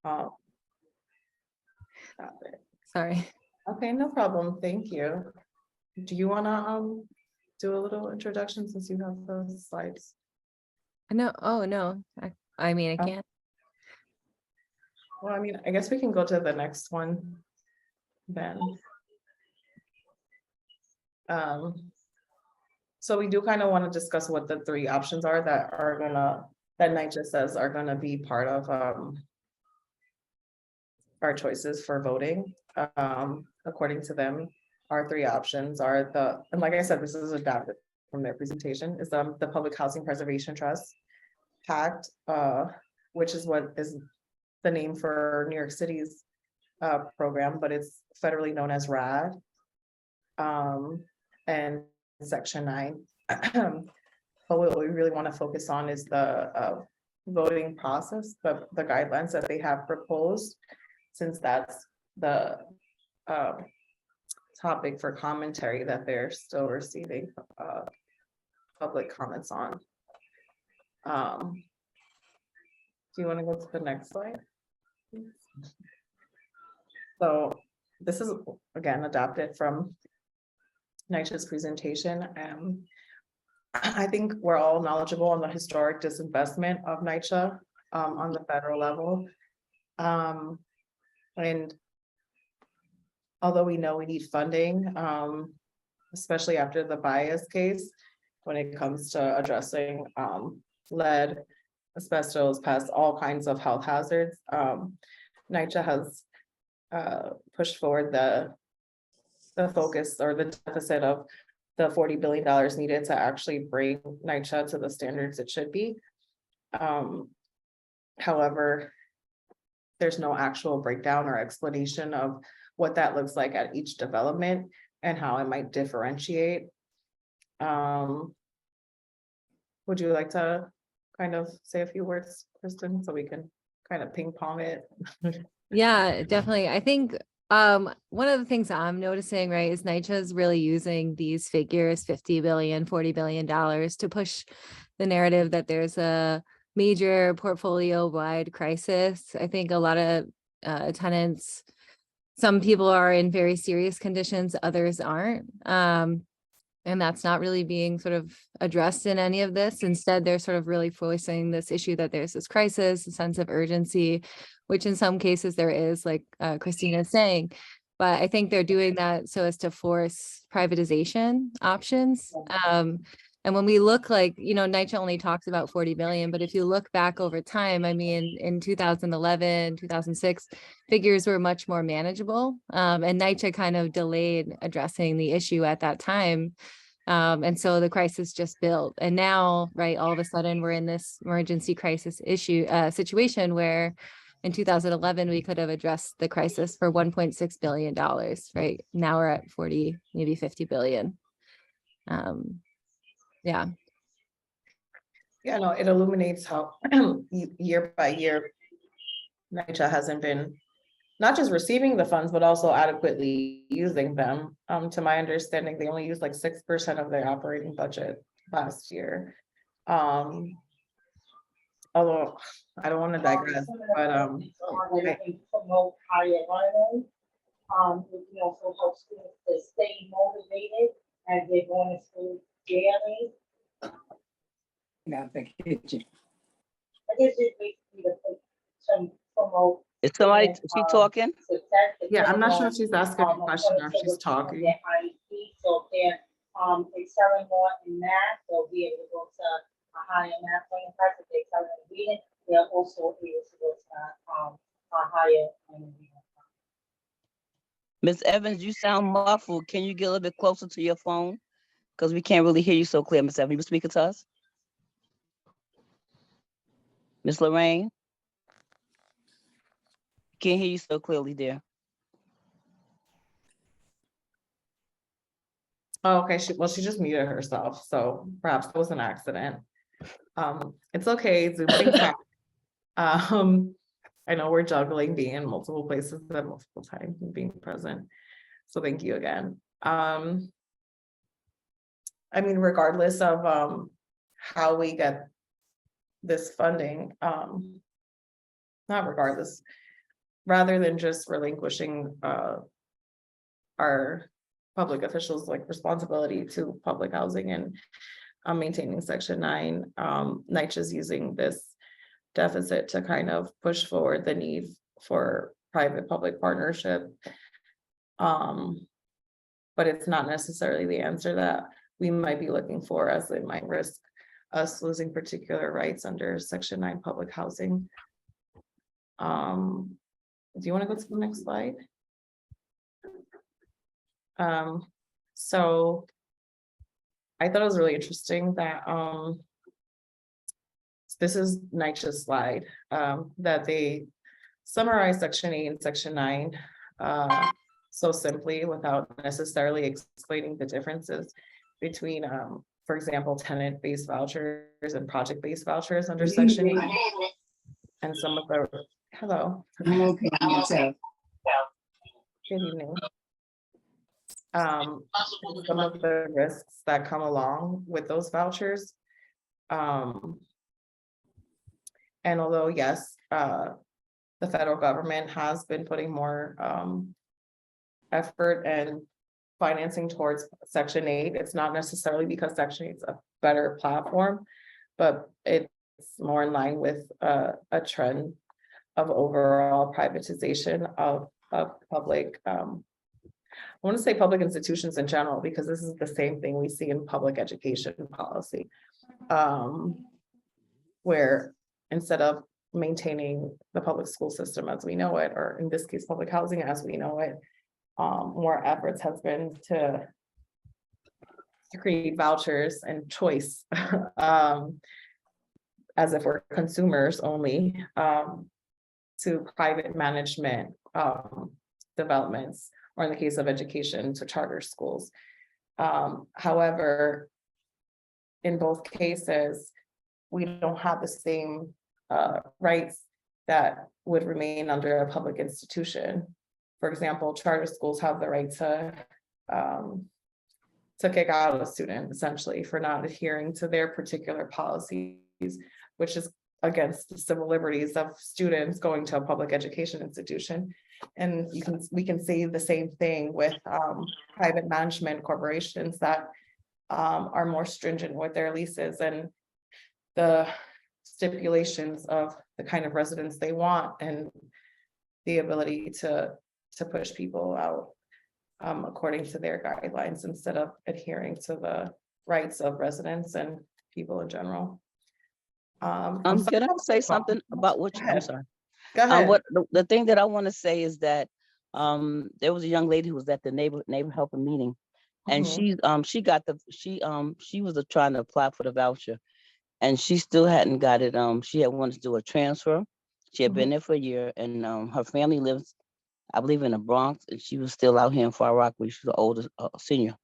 Um, got it. Sorry. Okay, no problem. Thank you. Do you want to do a little introduction since you have those slides? No, oh no, I mean, I Oh. can't. Well, I mean, I guess we can go to the next one then. So we do kind of want to discuss what the three options are that NYCHA says are gonna be part of our choices for voting. According to them, our three options are and like I said, this is adapted from their presentation, is the Public Housing Preservation Trust Pact, which is what is the name for New York City's program, but it's federally known as RAD. And Section 9. But what we really want to focus on is the voting process, the guidelines that they have proposed, since that's the topic for commentary that they're still receiving public comments on. Do you want to go to the next slide? So this is again adapted from NYCHA's presentation. I think we're all knowledgeable on the historic disinvestment of NYCHA on the federal level. And although we know we need funding, especially after the bias case, when it comes to addressing lead, asbestos, pests, all kinds of health hazards, NYCHA has pushed forward the focus or the deficit of the $40 billion needed to actually bring NYCHA to the standards it should be. However, there's no actual breakdown or explanation of what that looks like at each development and how it might differentiate. Would you like to kind of say a few words, Kristen, so we can kind of ping pong it? Yeah, definitely. I think one of the things I'm noticing, right, is NYCHA is really using these figures, $50 billion, $40 billion, to push the narrative that there's a major portfolio-wide crisis. I think a lot of tenants, some people are in very serious conditions, others aren't. And that's not really being sort of addressed in any of this. Instead, they're sort of really voicing this issue that there's this crisis, a sense of urgency, which in some cases there is, like Christina is saying. But I think they're doing that so as to force privatization options. And when we look, like, NYCHA only talks about 40 billion, but if you look back over time, I mean, in 2011, 2006, figures were much more manageable. And NYCHA kind of delayed addressing the issue at that time. And so the crisis just built. And now, right, all of a sudden we're in this emergency crisis situation where in 2011, we could have addressed the crisis for $1.6 billion, right? Now we're at 40, maybe 50 billion. Yeah. Yeah, no, it illuminates how year by year, NYCHA hasn't been not just receiving the funds, but also adequately using them. To my understanding, they only used like 6% of their operating budget last year. Although I don't want to digress, but promote higher learning. It also helps students to stay motivated as they're going to school daily. I think it's I guess it basically to promote. Is somebody, is she talking? Success. yeah, I'm not sure if she's asking a question or if she's talking. Their IEP, so if they're excelling more in math, they'll be able to go to a higher math learning class. If they're excelling in reading, they're also able to go to a higher learning reading. Ms. Evans, you sound muffled. Can you get a little bit closer to your phone? Because we can't really hear you so clear, Ms. Evans. You speaking to us? Ms. Lorraine? Can't hear you so clearly, dear. Oh, okay, she just muted herself, so perhaps it was an accident. It's okay, Zoom things happen. I know we're juggling being in multiple places at multiple times and being present. So thank you again. I mean, regardless of how we get this funding, not regardless, rather than just relinquishing our public officials like responsibility to public housing and maintaining Section 9, NYCHA is using this deficit to kind of push forward the need for private-public partnership. But it's not necessarily the answer that we might be looking for, as it might risk us losing particular rights under Section 9 public housing. Do you want to go to the next slide? So I thought it was really interesting that this is NYCHA's slide, that they summarize Section 8 and Section 9 so simply without necessarily explaining the differences between, for example, tenant-based vouchers and project-based vouchers under Section 8. And some of the, hello. I'm okay myself. Good evening. Some of the risks that come along with those vouchers. And although, yes, the federal government has been putting more effort and financing towards Section 8, it's not necessarily because Section 8 is a better platform, but it's more in line with a trend of overall privatization of public, I want to say public institutions in general, because this is the same thing we see in public education policy, where instead of maintaining the public school system as we know it, or in this case, public housing as we know it, more efforts has been to create vouchers and choice, as if we're consumers only, to private management developments, or in the case of education, to charter schools. However, in both cases, we don't have the same rights that would remain under a public institution. For example, charter schools have the right to kick out a student essentially for not adhering to their particular policies, which is against the civil liberties of students going to a public education institution. And we can say the same thing with private management corporations that are more stringent with their leases and the stipulations of the kind of residents they want and the ability to push people out according to their guidelines instead of adhering to the rights of residents and people in general. Can I say something about what you, I'm sorry. Go ahead. What the thing that I want to say is that there was a young lady who was at the neighbor helper meeting, and she was trying to apply for the voucher, and she still hadn't got it. She had wanted to do a transfer. She had been there for a year, and her family lives, I believe, in the Bronx, and she was still out here in Far Rockaway. She was the oldest senior,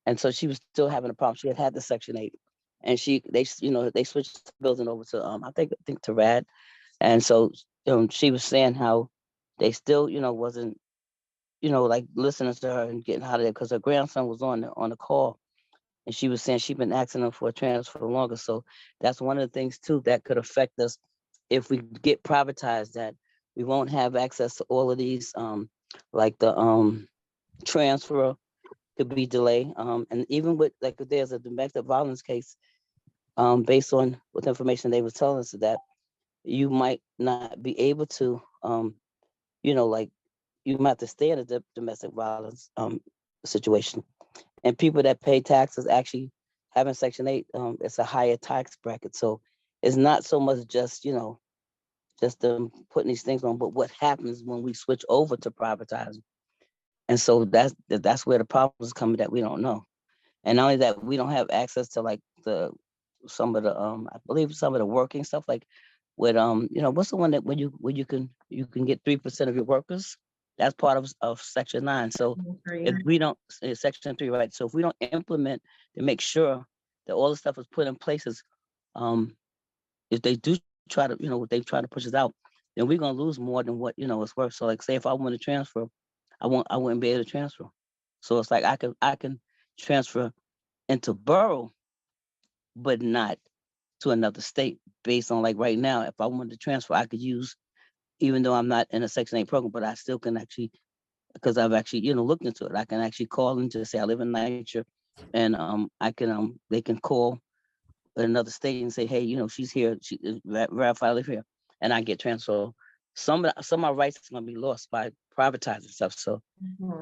and so she was still having a problem. She had the Section 8, and they switched the building over to I think to RAD, and so she was saying how they still wasn't like listening to her and getting out of there because her grandson was on the call, and she was saying she'd been asking them for a transfer longer. So that's one of the things too that could affect us if we get privatized, that we won't have access to all of these, like the transfer could be delayed. And even with, like, if there's a domestic violence case, based on what information they were telling us, that you might not be able to, like, you might have to stay in a domestic violence situation. And people that pay taxes actually having Section 8, it's a higher tax bracket. So it's not so much just, just putting these things on, but what happens when we switch over to privatizing. And so that's where the problem is coming, that we don't know. And not only that, we don't have access to like some of the I believe some of the working stuff, like with what's the one that when you can get 3% of your workers? That's part of Section 9. So if we don't, Section 3, right? So if we don't implement to make sure that all the stuff is put in places, if they do try to, they try to push us out, then we're gonna lose more than what it's worth. So like, say if I want to transfer, I wouldn't be able to transfer. So it's like I can transfer into borough, but not to another state, based on, like, right now, if I wanted to transfer, I could use even though I'm not in a Section 8 program, but I still can actually, because I've actually, looked into it. I can actually call and just say I live in NYCHA, and I can they can call another state and say, hey, she's here, she verify I live here, and I get transferred. Some of my rights is gonna be lost by privatizing stuff. So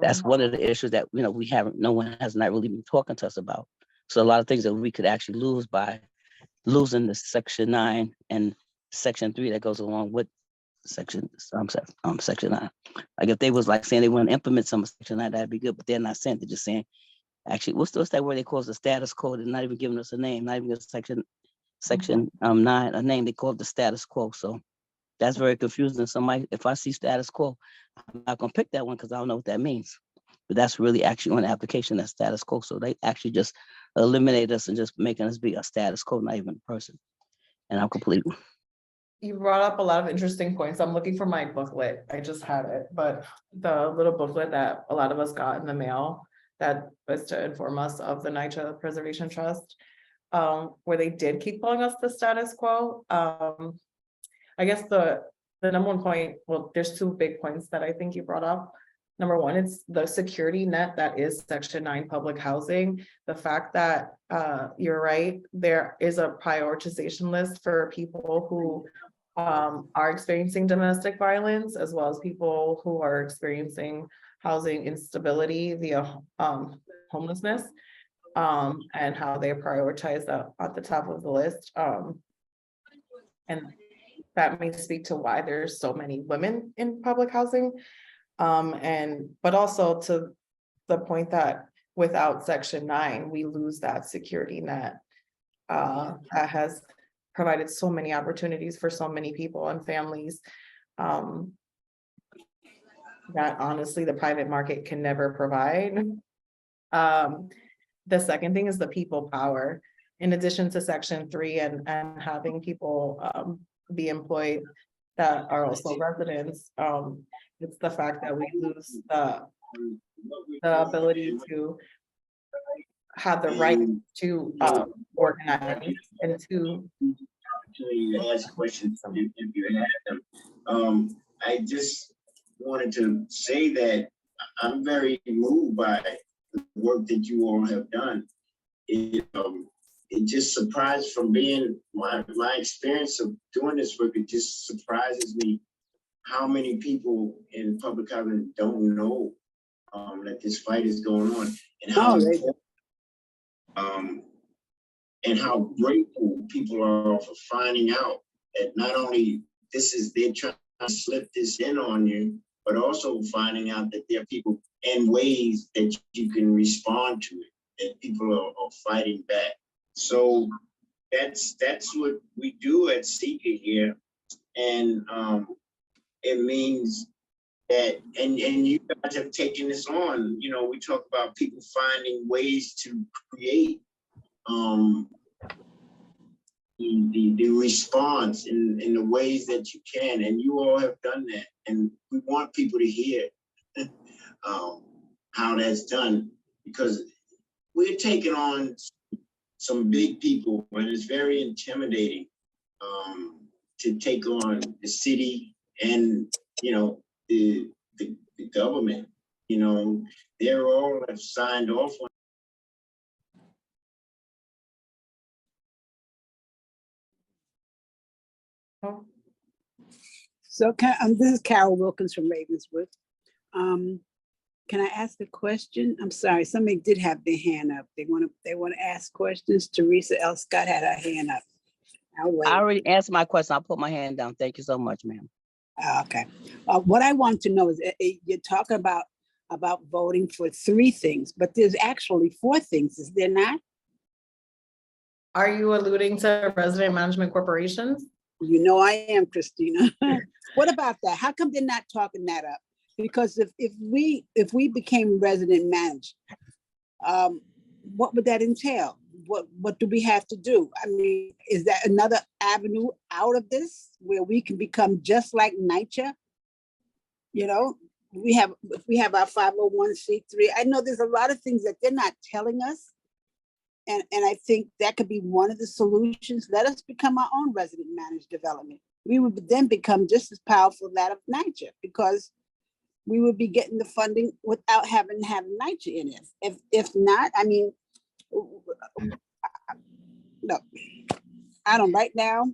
that's one of the issues that no one has not really been talking to us about. So a lot of things that we could actually lose by losing the Section 9 and Section 3 that goes along with Section 9. Like if they was like saying they want to implement some of Section 9, that'd be good. But they're not saying, they're just saying, actually, what's that word they call it, the status quo? They're not even giving us a name, not even a Section 9 a name. They call it the status quo. So that's very confusing. Somebody, if I see status quo, I'm not gonna pick that one because I don't know what that means. But that's really actually on the application, that status quo. So they actually just eliminate us and just making us be a status quo, not even a person. And I'm complete. You brought up a lot of interesting points. I'm looking for my booklet. I just had it, but the little booklet that a lot of us got in the mail that was to inform us of the NYCHA Preservation Trust, where they did keep calling us the status quo. I guess the number one point, well, there's two big points that I think you brought up. Number one, it's the security net that is Section 9 public housing. The fact that you're right, there is a prioritization list for people who are experiencing domestic violence, as well as people who are experiencing housing instability via homelessness, and how they prioritize that at the top of the list. And that may speak to why there's so many women in public housing. But also to the point that without Section 9, we lose that security net that has provided so many opportunities for so many people and families, that honestly the private market can never provide. The second thing is the people power. In addition to Section 3 and having people be employed that are also residents, it's the fact that we lose the ability to have the right to organize and to ask questions if you have them. I just wanted to say that I'm very moved by the work that you all have done. It just surprised, from being my experience of doing this work, it just surprises me how many people in public housing don't know that this fight is going on, and how grateful people are for finding out that not only they're trying to slip this in on you, but also finding out that there are people and ways that you can respond to it, that people are fighting back. So that's what we do at NYCHA here. And it means that, and you guys have taken this on, we talk about people finding ways to create the response in the ways that you can, and you all have done that, and we want people to hear how that's done, because we're taking on some big people, and it's very intimidating to take on the city and the government. They're all have signed off on. So this is Carol Wilkins from Ravenswood. Can I ask a question? I'm sorry, somebody did have their hand up. They want to ask questions. Teresa L. Scott had her hand up. I already answered my question. I'll put my hand down. Thank you so much, ma'am. Okay. What I want to know is you're talking about voting for 3 things, but there's actually 4 things, is there not? Are you alluding to resident management corporations? You know I am, Christina. What about that? How come they're not talking that up? Because if we became resident managed, what would that entail? What do we have to do? I mean, is that another avenue out of this where we can become just like NYCHA? We have our 501c3. I know there's a lot of things that they're not telling us. And I think that could be one of the solutions. Let us become our own resident managed development. we would then become just as powerful as that of NYCHA, because we would be getting the funding without having to have NYCHA in it. If not, I mean, no, I don't, right now,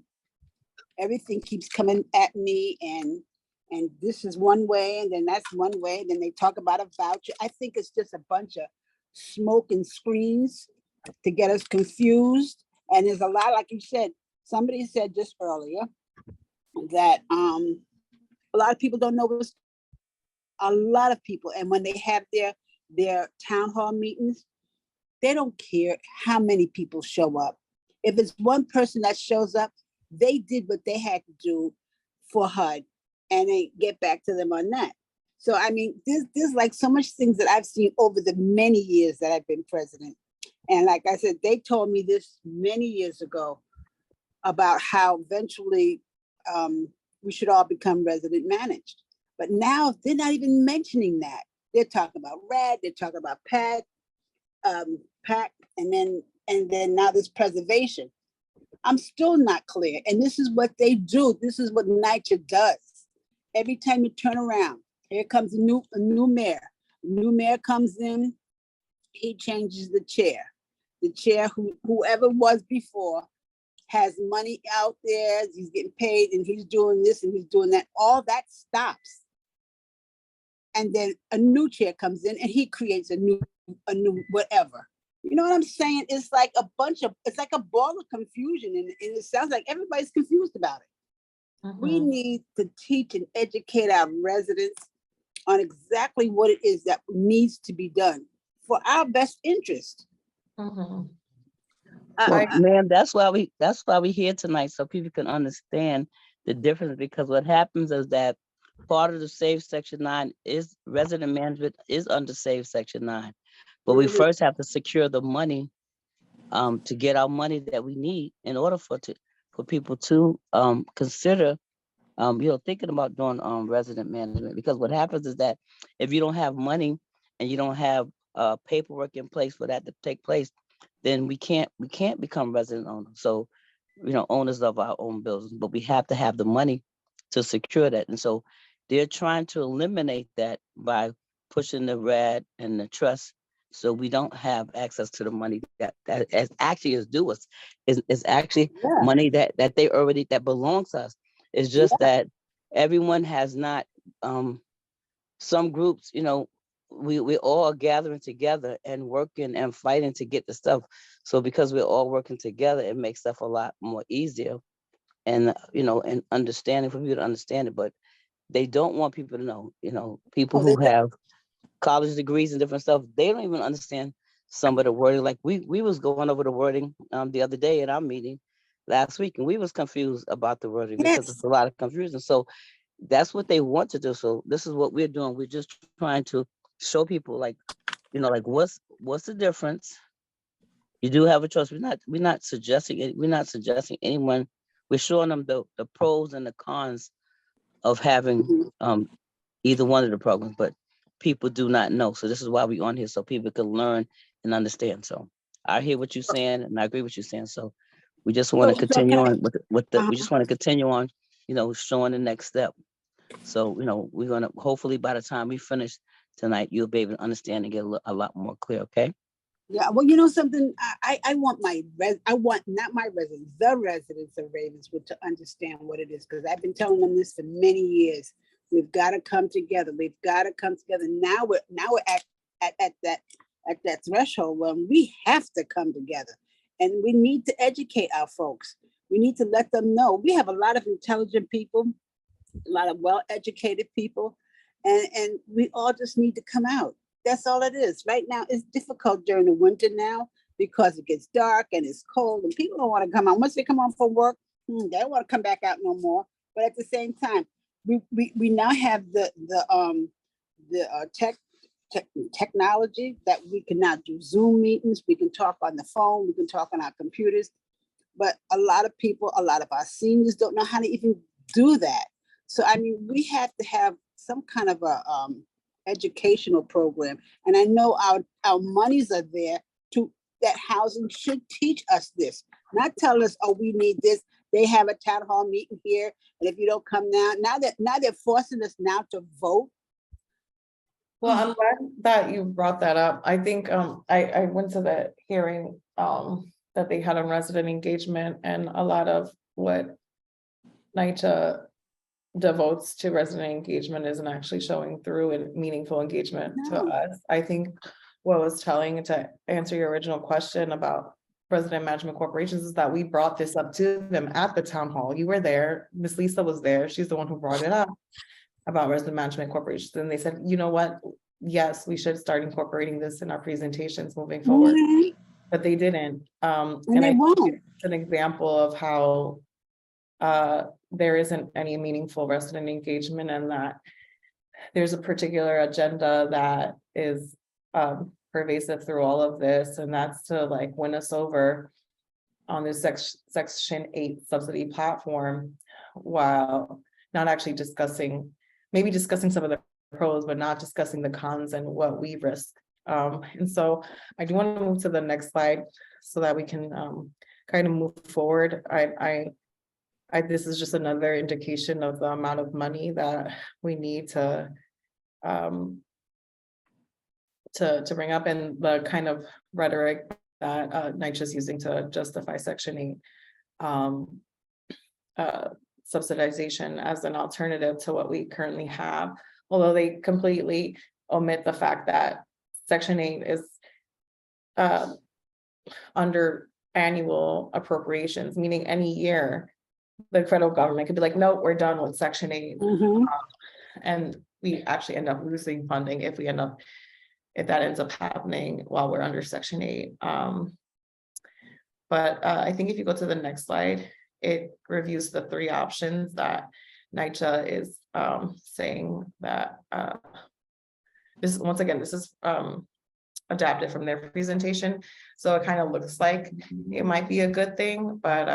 everything keeps coming at me, and this is one way, and then that's one way, then they talk about a voucher. I think it's just a bunch of smoke and screens to get us confused. And there's a lot, like you said, somebody said just earlier that a lot of people don't know what's, a lot of people, and when they have their town hall meetings, they don't care how many people show up. If it's one person that shows up, they did what they had to do for HUD, and they get back to them on that. So I mean, there's like so much things that I've seen over the many years that I've been president. And like I said, they told me this many years ago about how eventually we should all become resident managed. But now they're not even mentioning that. They're talking about RAD, they're talking about PAC, and then now this preservation. I'm still not clear. And this is what they do. This is what NYCHA does. Every time you turn around, here comes a new mayor. A new mayor comes in, he changes the chair. The chair, whoever was before, has money out there, he's getting paid, and he's doing this and he's doing that. All that stops. And then a new chair comes in and he creates a new whatever. You know what I'm saying? It's like it's like a ball of confusion, and it sounds like everybody's confused about it. We need to teach and educate our residents on exactly what it is that needs to be done for our best interest. Well, ma'am, that's why we're here tonight, so people can understand the difference, because what happens is that part of the Save Section 9 is resident management is under Save Section 9. But we first have to secure the money to get our money that we need in order for people to consider thinking about doing resident management. Because what happens is that if you don't have money and you don't have paperwork in place for that to take place, then we can't become resident owners. So, owners of our own buildings, but we have to have the money to secure that. And so they're trying to eliminate that by pushing the RAD and the trust, so we don't have access to the money that actually is due us. Is actually money that they already, that belongs to us. It's just that everyone has not, some groups, we all are gathering together and working and fighting to get the stuff. So because we're all working together, it makes stuff a lot more easier, and and understanding for people to understand it. But they don't want people to know, people who have college degrees and different stuff, they don't even understand some of the wording. Like we was going over the wording the other day at our meeting last week, and we was confused about the wording because there's a lot of confusion. So that's what they want to do. So this is what we're doing. We're just trying to show people, like what's the difference. You do have a choice. We're not suggesting it. We're not suggesting anyone. We're showing them the pros and the cons of having either one of the programs, but people do not know. So this is why we're on here, so people can learn and understand. So I hear what you're saying, and I agree with you saying. So we just want to continue on with the we just want to continue on, showing the next step. So, we're going to, hopefully by the time we finish tonight, you'll be able to understand and get a lot more clear. Okay. Yeah, well, something, I want not my residents, the residents of Ravenswood to understand what it is, because I've been telling them this for many years. We've got to come together. We've got to come together. Now we're at that threshold when we have to come together, and we need to educate our folks. We need to let them know we have a lot of intelligent people, a lot of well-educated people, and we all just need to come out. That's all it is. Right now, it's difficult during the winter now because it gets dark and it's cold, and people don't want to come out. Once they come home from work, they don't want to come back out no more. But at the same time, we now have the technology that we can now do Zoom meetings. We can talk on the phone. We can talk on our computers. But a lot of people, a lot of our seniors don't know how to even do that. So, I mean, we have to have some kind of a educational program. And I know our monies are there that housing should teach us this, not tell us, oh, we need this. they have a town hall meeting here, and if you don't come now they're forcing us now to vote. Well, I'm glad that you brought that up. I think, I went to the hearing, that they had on resident engagement, and a lot of what NYCHA devotes to resident engagement isn't actually showing through in meaningful engagement to No. us. I think what was telling, to answer your original question about resident management corporations, is that we brought this up to them at the town hall. You were there, Miss Lisa was there, she's the one who brought it up about resident management corporations, and they said, you know what? Yes, we should start incorporating this in our presentations moving forward, Mhm. but they didn't. And And they I think won't. it's an example of how there isn't any meaningful resident engagement, and that there's a particular agenda that is pervasive through all of this, and that's to like win us over on this section 8 subsidy platform, while not actually discussing, maybe discussing some of the pros, but not discussing the cons and what we risk. And so I do want to move to the next slide so that we can kind of move forward. This is just another indication of the amount of money that we need to bring up, and the kind of rhetoric that NYCHA is using to justify Section 8 subsidization as an alternative to what we currently have, although they completely omit the fact that Section 8 is under annual appropriations, meaning any year the federal government could be like, no, we're done with Section 8. Mhm. And we actually end up losing funding if that ends up happening while we're under Section 8. But I think if you go to the next slide, it reviews the 3 options that NYCHA is saying that this, once again, this is adapted from their presentation. So it kind of looks like it might be a good thing, but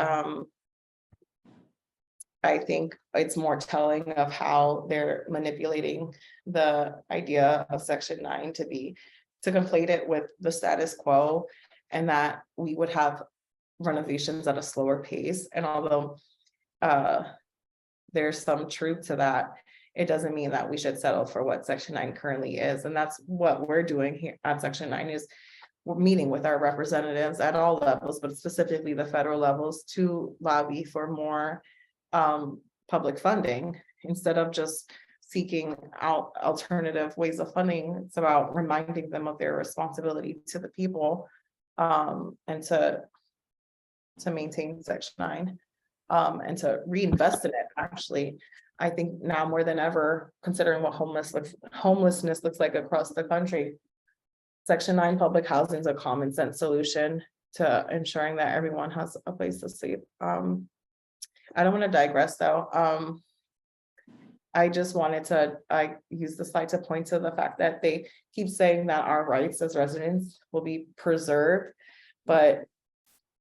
I think it's more telling of how they're manipulating the idea of Section 9 to conflate it with the status quo, and that we would have renovations at a slower pace. And although there's some truth to that, it doesn't mean that we should settle for what Section 9 currently is. And that's what we're doing here at Section 9, is we're meeting with our representatives at all levels, but specifically the federal levels, to lobby for more public funding, instead of just seeking out alternative ways of funding. It's about reminding them of their responsibility to the people, and to maintain Section 9, and to reinvest in it. Actually, I think now more than ever, considering what homelessness looks like across the country, Section 9 public housing is a common sense solution to ensuring that everyone has a place to sleep. I don't want to digress though. I just wanted to use the slide to point to the fact that they keep saying that our rights as residents will be preserved, but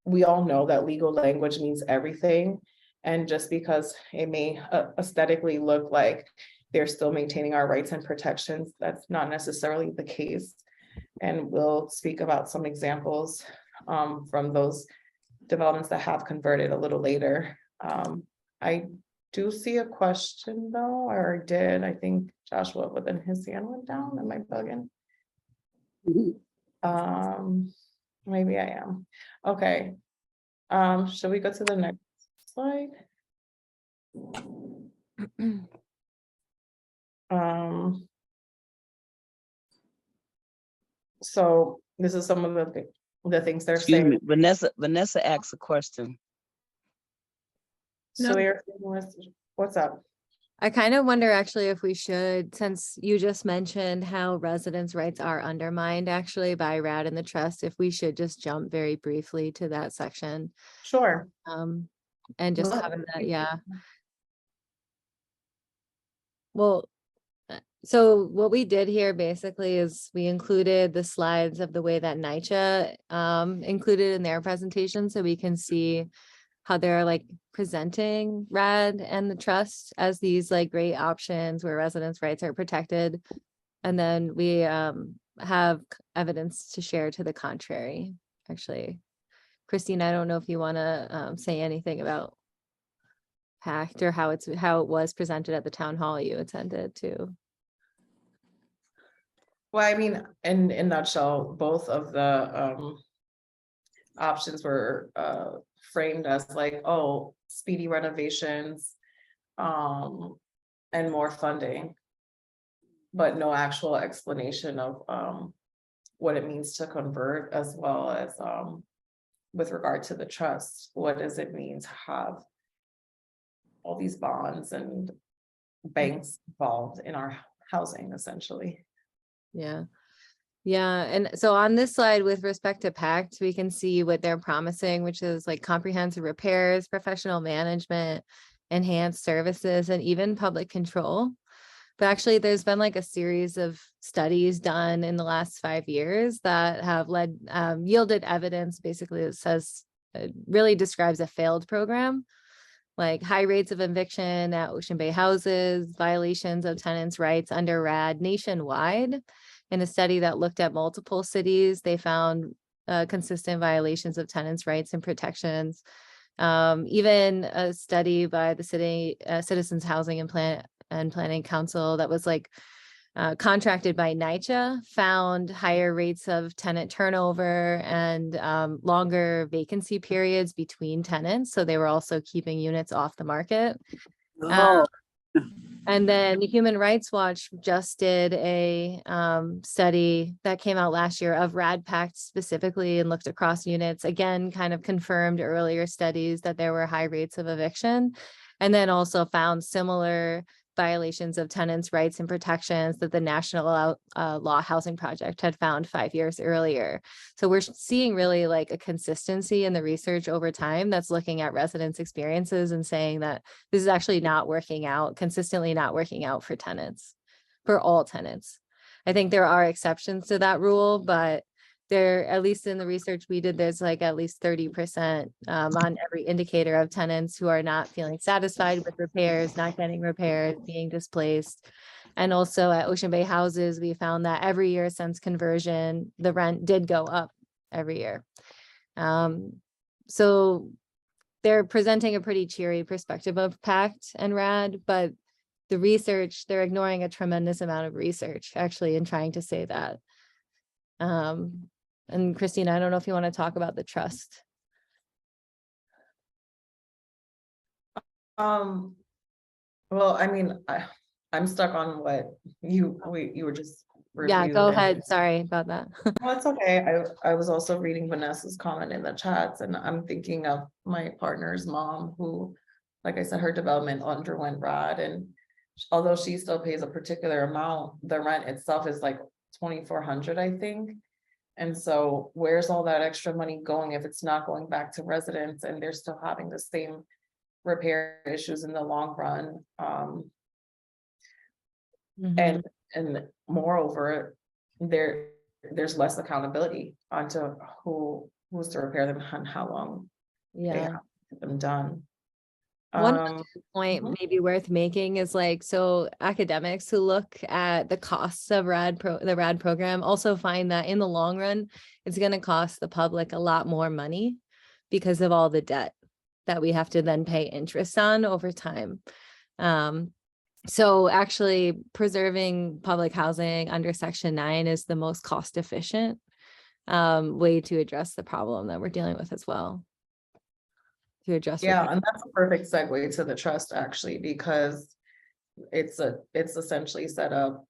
we all know that legal language means everything. And just because it may aesthetically look like they're still maintaining our rights and protections, that's not necessarily the case. And we'll speak about some examples from those developments that have converted a little later. I do see a question though, or did, I think Joshua, but then his hand went down. Am I bugging? Maybe I am. Okay. Should we go to the next slide? So this is some of the things they're Excuse me, saying. Vanessa asked a question. So what's up? I kind of wonder actually if we should, since you just mentioned how residents' rights are undermined actually by RAD and the trust, if we should just jump very briefly to that section. Sure. And just Well, having that, yeah. Well, so what we did here basically is we included the slides of the way that NYCHA included in their presentation, so we can see how they're like presenting RAD and the trust as these like great options where residents' rights are protected. And then we have evidence to share to the contrary. Actually, Christine, I don't know if you want to say anything about pact, or how it was presented at the town hall you attended too. Well, I mean, in a nutshell, both of the options were framed as like, oh, speedy renovations and more funding, but no actual explanation of what it means to convert, as well as with regard to the trust, what does it mean to have all these bonds and banks involved in our housing, essentially. Yeah. Yeah. And so on this slide, with respect to PACT, we can see what they're promising, which is like comprehensive repairs, professional management, enhanced services, and even public control. But actually, there's been like a series of studies done in the last 5 years that have yielded evidence, basically, that says, it really describes a failed program, like high rates of eviction at Ocean Bay houses, violations of tenants' rights under RAD nationwide. In a study that looked at multiple cities, they found consistent violations of tenants' rights and protections. Even a study by the city Citizens Housing and Planning Council that was like contracted by NYCHA found higher rates of tenant turnover and longer vacancy periods between tenants. So they were also keeping units off the market. Oh, And then Human Rights Watch just did a study that came out last year of RAD Pact specifically, and looked across units, again, kind of confirmed earlier studies that there were high rates of eviction, and then also found similar violations of tenants' rights and protections that the National Law Housing Project had found 5 years earlier. So we're seeing really like a consistency in the research over time that's looking at residents' experiences and saying that this is actually not working out, consistently not working out for tenants, for all tenants. I think there are exceptions to that rule, but there, at least in the research we did, there's like at least 30% on every indicator of tenants who are not feeling satisfied with repairs, not getting repairs, being displaced. And also at Ocean Bay houses, we found that every year since conversion, the rent did go up every year. So they're presenting a pretty cheery perspective of PACT and RAD, but the research, they're ignoring a tremendous amount of research actually in trying to say that. And Christina, I don't know if you want to talk about the trust. Well, I mean, I'm stuck on what you were just Yeah, go reviewed, and- ahead. Sorry about that. Well, it's okay. I was also reading Vanessa's comment in the chats, and I'm thinking of my partner's mom, who, like I said, her development underwent RAD, and although she still pays a particular amount, the rent itself is like 2,400, I think. And so where's all that extra money going if it's not going back to residents and they're still having the same repair issues in the long run? Mhm. And moreover, there's less accountability onto who's to repair them and how long they Yeah. have to get them done. One other point mhm. maybe worth making is like, so academics who look at the costs of the RAD program also find that in the long run, it's going to cost the public a lot more money because of all the debt that we have to then pay interest on over time. So actually preserving public housing under Section 9 is the most cost efficient way to address the problem that we're dealing with as well. To address Yeah, and that's a perfect segue to the trust, actually, because it's essentially set up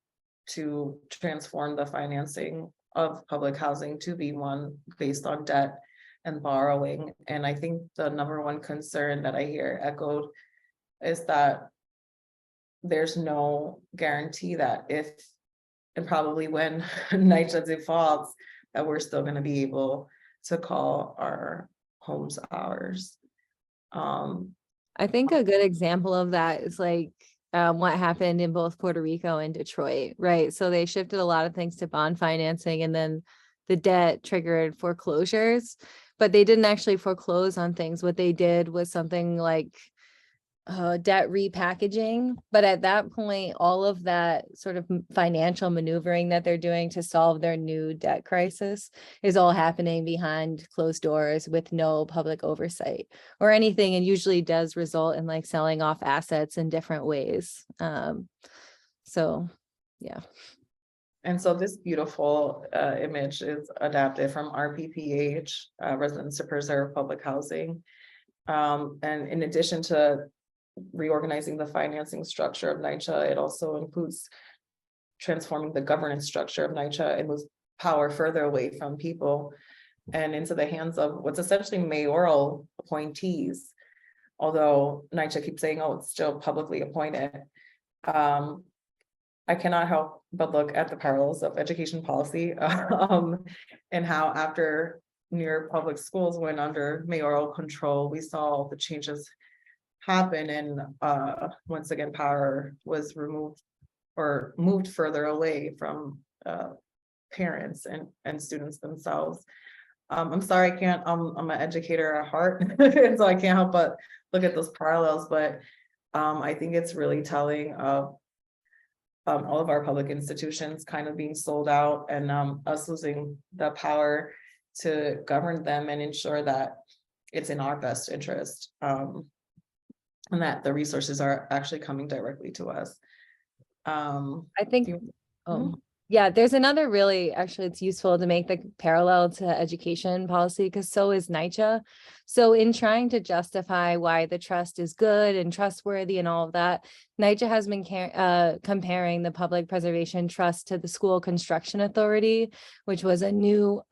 to transform the financing of public housing to be one based on debt and borrowing. And I think the number one concern that I hear echoed is that there's no guarantee that if, and probably when NYCHA defaults, that we're still going to be able to call our homes ours. I think a good example of that is like what happened in both Puerto Rico and Detroit, right? So they shifted a lot of things to bond financing, and then the debt triggered foreclosures, but they didn't actually foreclose on things. What they did was something like debt repackaging, but at that point, all of that sort of financial maneuvering that they're doing to solve their new debt crisis is all happening behind closed doors with no public oversight or anything, and usually does result in like selling off assets in different ways. So, yeah. And so this beautiful image is adapted from RPPH, Residents to Preserve Public Housing. And in addition to reorganizing the financing structure of NYCHA, it also includes transforming the governance structure of NYCHA and moves power further away from people and into the hands of what's essentially mayoral appointees. Although NYCHA keeps saying, oh, it's still publicly appointed. I cannot help but look at the parallels of education policy and how after New York public schools went under mayoral control, we saw the changes happen, and once again, power was removed or moved further away from parents and students themselves. I'm sorry, I can't, I'm an educator at heart, and so I can't help but look at those parallels, but I think it's really telling of all of our public institutions kind of being sold out, and us losing the power to govern them and ensure that it's in our best interest, and that the resources are actually coming directly to us. I think, Mhm. yeah, there's another really, actually, it's useful to make the parallel to education policy, because so is NYCHA. So in trying to justify why the trust is good and trustworthy and all of that, NYCHA has been comparing the Public Preservation Trust to the School Construction Authority, which was a new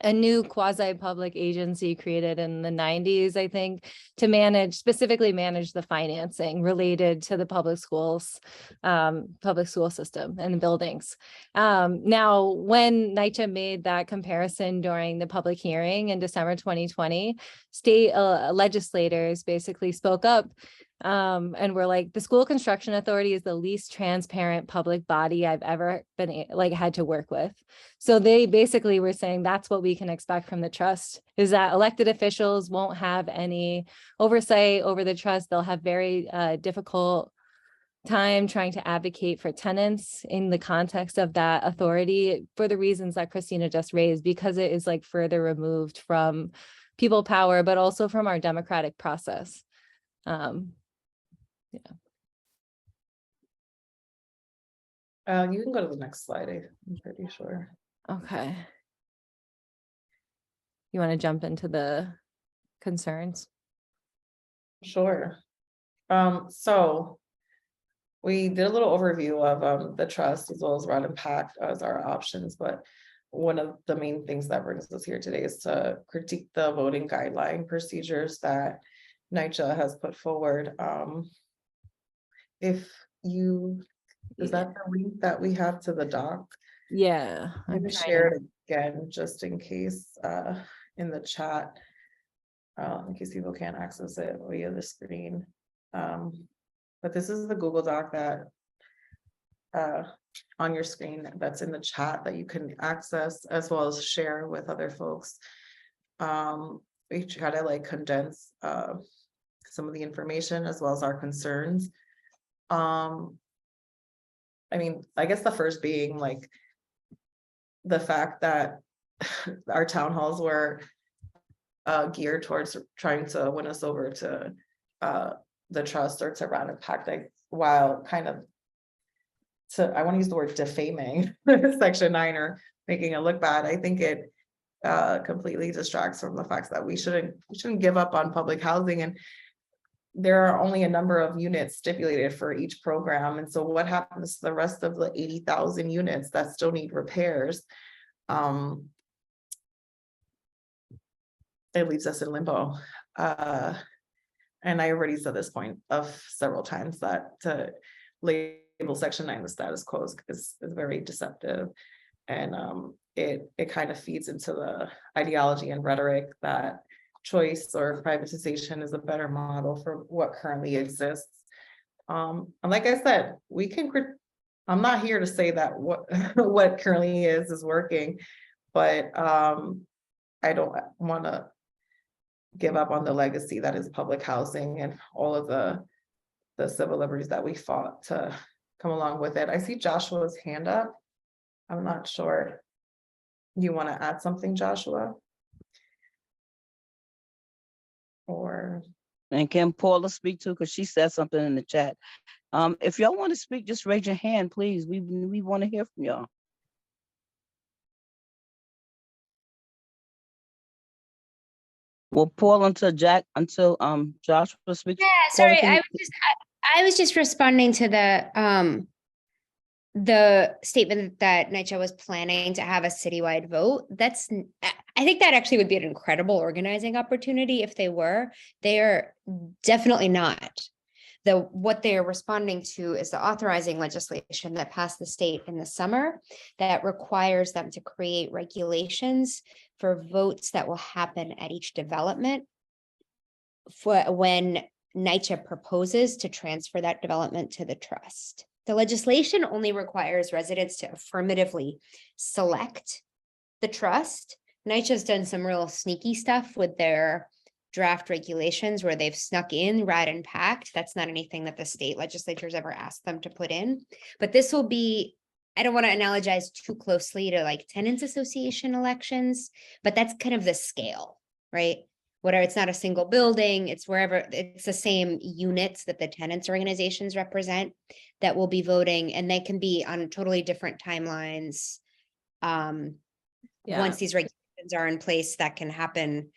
a new quasi-public agency created in the 90s, I think, to specifically manage the financing related to the public school system and the buildings. Now, when NYCHA made that comparison during the public hearing in December 2020, state legislators basically spoke up and we're like, the School Construction Authority is the least transparent public body I've ever had to work with. So they basically were saying that's what we can expect from the trust, is that elected officials won't have any oversight over the trust. They'll have very difficult time trying to advocate for tenants in the context of that authority for the reasons that Christina just raised, because it is like further removed from people power, but also from our democratic process. You can go to the next slide, I'm pretty sure. Okay. You want to jump into the concerns? Sure. So we did a little overview of the trust as well as route and pack as our options, but one of the main things that brings us here today is to critique the voting guideline procedures that NYCHA has put forward. If you, is that the link that we have to the doc? Yeah, I'm gonna share it again, just in case, in the chat, in case people can't access it via the screen. But this is the Google Doc that on your screen that's in the chat that you can access as well as share with other folks. We try to like condense some of the information as well as our concerns. I mean, I guess the first being like the fact that our town halls were geared towards trying to win us over to the trust or to round and pack, like, while kind of I want to use the word defaming Section 9 or making it look bad. I think it completely distracts from the fact that we shouldn't give up on public housing, and there are only a number of units stipulated for each program. And so what happens to the rest of the 80,000 units that still need repairs? It leaves us in limbo. And I already said this point of several times that to label Section 9 the status quo is very deceptive. And it kind of feeds into the ideology and rhetoric that choice or privatization is a better model for what currently exists. And like I said, I'm not here to say that what currently is working, but I don't want to give up on the legacy that is public housing and all of the civil liberties that we fought to come along with it. I see Joshua's hand up. I'm not sure. You want to add something, Joshua? Or And can Paula speak to, because she said something in the chat. If y'all want to speak, just raise your hand, please. We want to hear from y'all. Well, Paul, until Joshua speaks. Yeah, Paula, sorry, can you- I was just responding to the statement that NYCHA was planning to have a citywide vote. I think that actually would be an incredible organizing opportunity if they were. They are definitely not. What they are responding to is the authorizing legislation that passed the state in the summer that requires them to create regulations for votes that will happen at each development for when NYCHA proposes to transfer that development to the trust. The legislation only requires residents to affirmatively select the trust. NYCHA's done some real sneaky stuff with their draft regulations where they've snuck in RAD and PACT. That's not anything that the state legislatures ever asked them to put in. But this will be, I don't want to analogize too closely to like tenants association elections, but that's kind of the scale, right? Whatever, it's not a single building, it's wherever, it's the same units that the tenants organizations represent that will be voting, and they can be on totally different timelines. Once these regulations are in place, that can happen,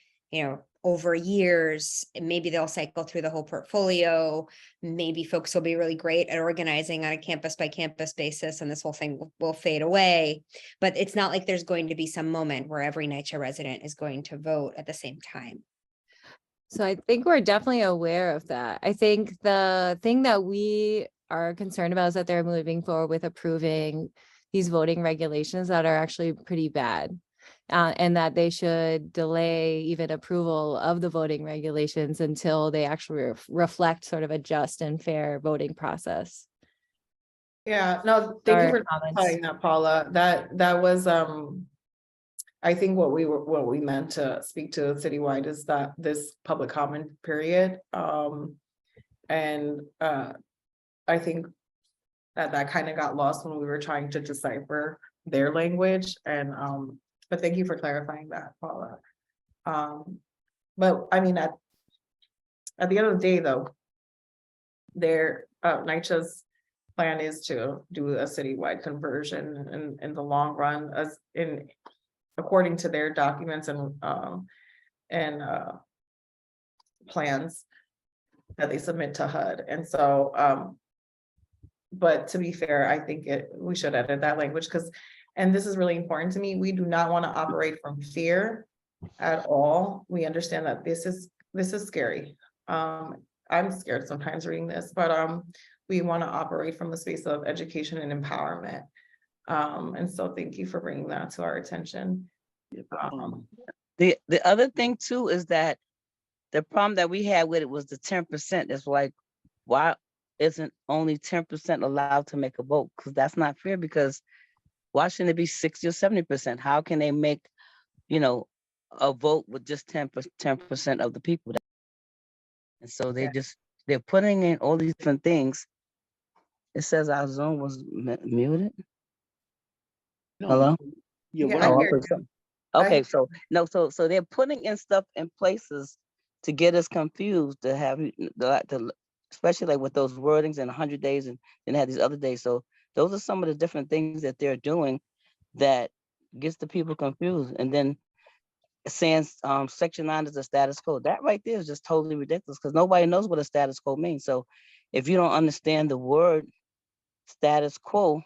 over years. Maybe they'll cycle through the whole portfolio. Maybe folks will be really great at organizing on a campus by campus basis, and this whole thing will fade away. But it's not like there's going to be some moment where every NYCHA resident is going to vote at the same time. So I think we're definitely aware of that. I think the thing that we are concerned about is that they're moving forward with approving these voting regulations that are actually pretty bad. And that they should delay even approval of the voting regulations until they actually reflect sort of a just and fair voting process. yeah, no, thank you Or for comments. saying that, Paula. That was I think what we meant to speak to citywide is that this public comment period. And I think that kind of got lost when we were trying to decipher their language, and but thank you for clarifying that, Paula. But I mean, at the end of the day, though, their NYCHA's plan is to do a citywide conversion in the long run, according to their documents and plans that they submit to HUD. And so, but to be fair, I think we should edit that language because, and this is really important to me, we do not want to operate from fear at all. We understand that this is scary. I'm scared sometimes reading this, but we want to operate from the space of education and empowerment. And so thank you for bringing that to our attention. The other thing too is that the problem that we had with it was the 10%. It's like, why isn't only 10% allowed to make a vote? Because that's not fair, because why shouldn't it be 60 or 70%? How can they make, a vote with just 10% of the people? And so they're putting in all these different things. It says our Zoom was muted. Hello? Yeah, Okay, so no, so they're putting in stuff in places to get us confused, to have especially like with those wordings in 100 days and then have these other days. So those are some of the different things that they're doing that gets the people confused. And then saying section 9 is a status quo. That right there is just totally ridiculous, because nobody knows what a status quo means. So if you don't understand the word status quo,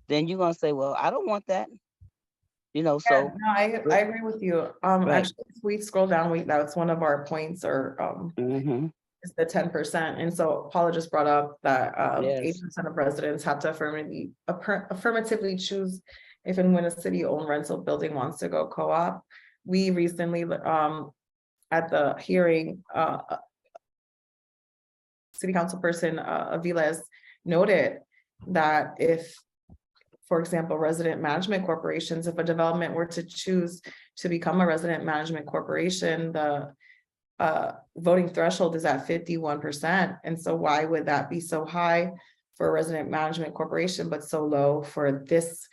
then you're gonna say, well, I don't want that. So no, I agree with you. Right. Actually, if we scroll down, that's one of our points, or is the 10%. And so Paula just brought up that 8% of residents have to affirmatively choose if and when a city-owned rental building wants to go co-op. We recently, at the hearing, City Council person Aviles noted that if, for example, resident management corporations, if a development were to choose to become a resident management corporation, voting threshold is at 51%. And so why would that be so high for a resident management corporation, but so low for this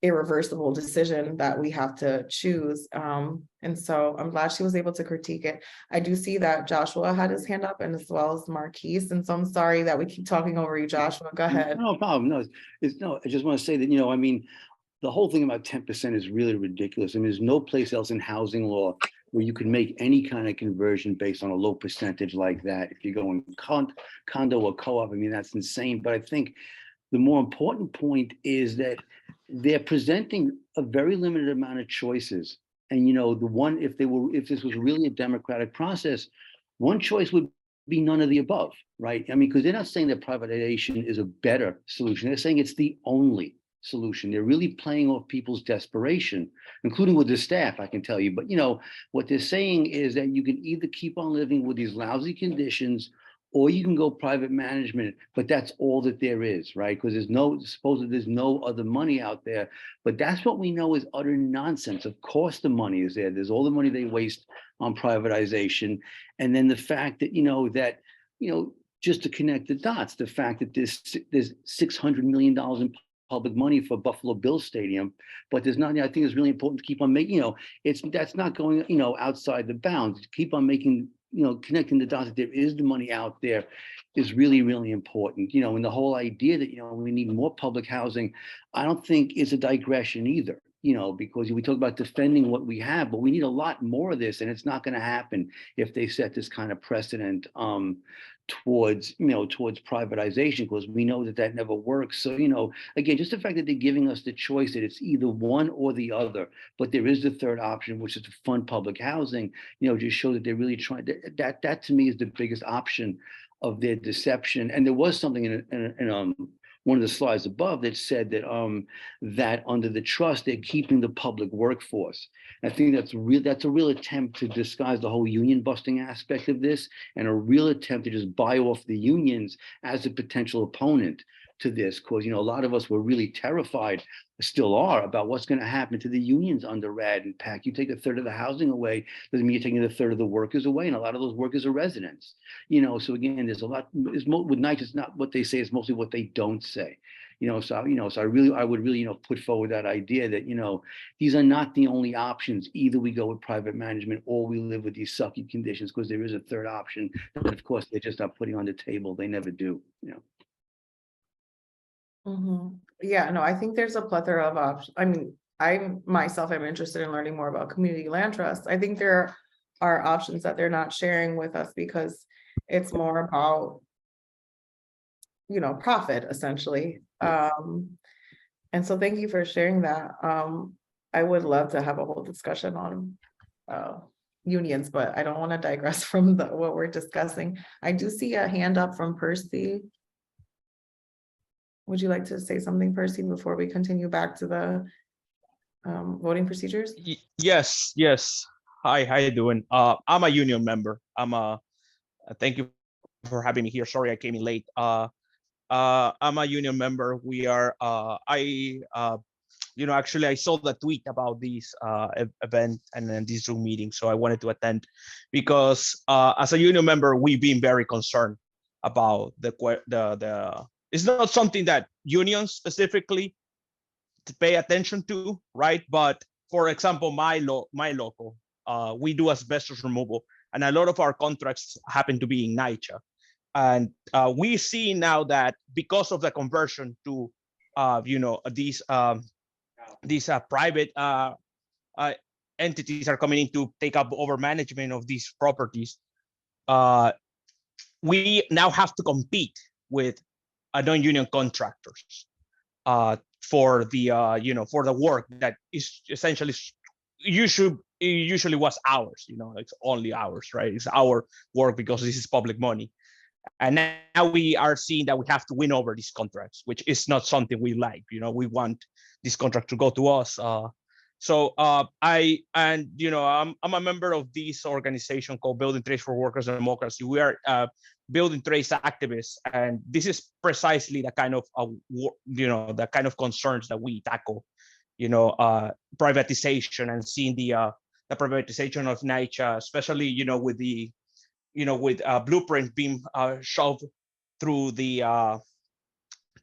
irreversible decision that we have to choose? And so I'm glad she was able to critique it. I do see that Joshua had his hand up, and as well as Marquise. And so I'm sorry that we keep talking over you, Joshua. Go ahead. No problem. No, I just want to say that, I mean, the whole thing about 10% is really ridiculous. I mean, there's no place else in housing law where you can make any kind of conversion based on a low percentage like that. If you go in condo or co-op, I mean, that's insane. But I think the more important point is that they're presenting a very limited amount of choices. And, if this was really a democratic process, one choice would be none of the above, right? I mean, because they're not saying that privatization is a better solution. They're saying it's the only solution. They're really playing off people's desperation, including with the staff, I can tell you. But, what they're saying is that you can either keep on living with these lousy conditions, or you can go private management, but that's all that there is, right? Because supposedly there's no other money out there, but that's what we know is utter nonsense. Of course the money is there. There's all the money they waste on privatization. And then the fact that, just to connect the dots, the fact that there's $600 million in public money for Buffalo Bills Stadium, but there's not. I think it's really important to keep on making, that's not going, outside the bounds. Keep on making, connecting the dots that there is the money out there is really, really important. And the whole idea that, we need more public housing, I don't think is a digression either, because we talk about defending what we have, but we need a lot more of this, and it's not going to happen if they set this kind of precedent towards privatization, because we know that never works. So, again, just the fact that they're giving us the choice that it's either one or the other, but there is the third option, which is to fund public housing, just show that they're really trying. That to me is the biggest option of their deception. And there was something in one of the slides above that said that that under the trust, they're keeping the public workforce. I think that's a real attempt to disguise the whole union busting aspect of this, and a real attempt to just buy off the unions as a potential opponent to this, because a lot of us were really terrified, still are, about what's going to happen to the unions under RAD and PAC. You take a third of the housing away, doesn't mean you're taking a third of the workers away, and a lot of those workers are residents. So again, there's a lot. With NYCHA, it's not what they say; it's mostly what they don't say. So I would really put forward that idea that these are not the only options. Either we go with private management or we live with these sucky conditions, because there is a third option that, of course, they're just not putting on the table. They never do. Yeah, no, I think there's a plethora of options. I mean, I myself am interested in learning more about community land trusts. I think there are options that they're not sharing with us because it's more about, profit essentially. And so thank you for sharing that. I would love to have a whole discussion on unions, but I don't want to digress from what we're discussing. I do see a hand up from Percy. Would you like to say something, Percy, before we continue back to the voting procedures? Yes. Hi, how you doing? I'm a union member. Thank you for having me here. Sorry I came in late. I'm a union member. We are, actually I saw the tweet about this event and then this Zoom meeting, so I wanted to attend because as a union member, we've been very concerned about the it's not something that unions specifically to pay attention to, right? But for example, my local, we do asbestos removal, and a lot of our contracts happen to be in NYCHA. And we see now that because of the conversion to, these private entities are coming in to take up over management of these properties, we now have to compete with non-union contractors for the for the work that is essentially usually was ours. It's only ours, right? It's our work because this is public money, and now we are seeing that we have to win over these contracts, which is not something we like. We want this contract to go to us. I'm a member of this organization called Building Trades for Workers and Democracy. We are building trades activists, and this is precisely the kind of the kind of concerns that we tackle. Privatization and seeing the the privatization of NYCHA, especially, with the, with blueprint being shoved through the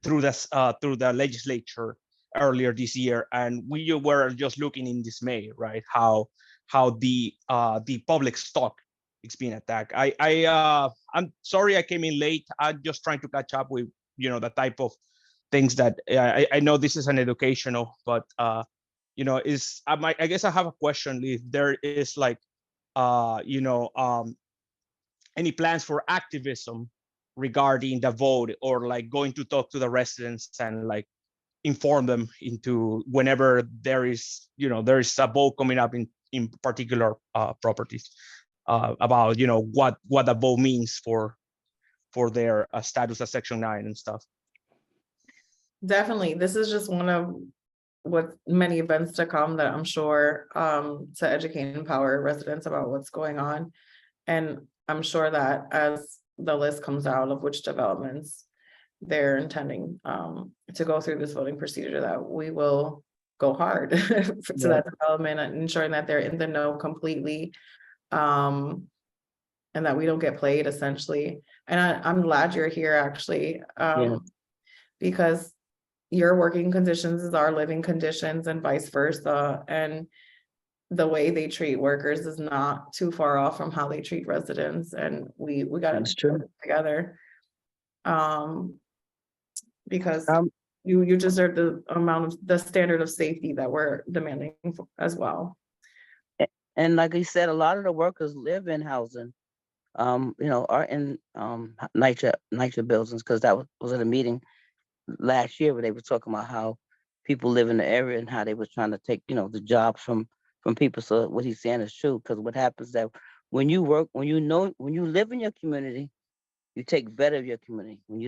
through the legislature earlier this year, and we were just looking in dismay, right? How the public stock is being attacked. I'm sorry I came in late. I'm just trying to catch up with the type of things that I know this is an educational, but I guess I have a question. If there is like any plans for activism regarding the vote, or like going to talk to the residents and like inform them into whenever there is a vote coming up in particular properties about what the vote means for their status as Section 9 and stuff. Definitely. This is just one of what many events to come that I'm sure to educate and empower residents about what's going on. And I'm sure that as the list comes out of which developments they're intending to go through this voting procedure, that we will go hard to that development and ensuring that they're in the know completely, and that we don't get played essentially. And I'm glad you're here actually, because your working conditions is our living conditions and vice versa. And the way they treat workers is not too far off from how they treat residents. And we got to do it together. Because you deserve the amount of the standard of safety that we're demanding as well. And like I said, a lot of the workers live in housing, are in NYCHA buildings, because that was at a meeting last year where they were talking about how people live in the area and how they were trying to take, the jobs from people. So what he's saying is true, because what happens that when you live in your community, you take better of your community. When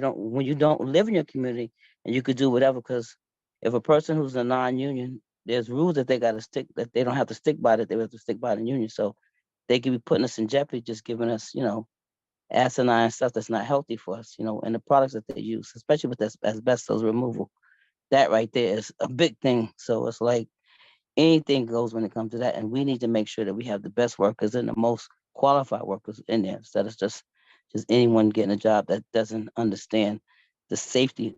you don't live in your community, and you could do whatever, because if a person who's a non-union, there's rules that they got to stick, that they don't have to stick by, that they have to stick by the union. So they could be putting us in jeopardy, just giving us, asinine stuff that's not healthy for us, and the products that they use, especially with this asbestos removal. That right there is a big thing. So it's like anything goes when it comes to that. And we need to make sure that we have the best workers and the most qualified workers in there, instead of just anyone getting a job that doesn't understand the safety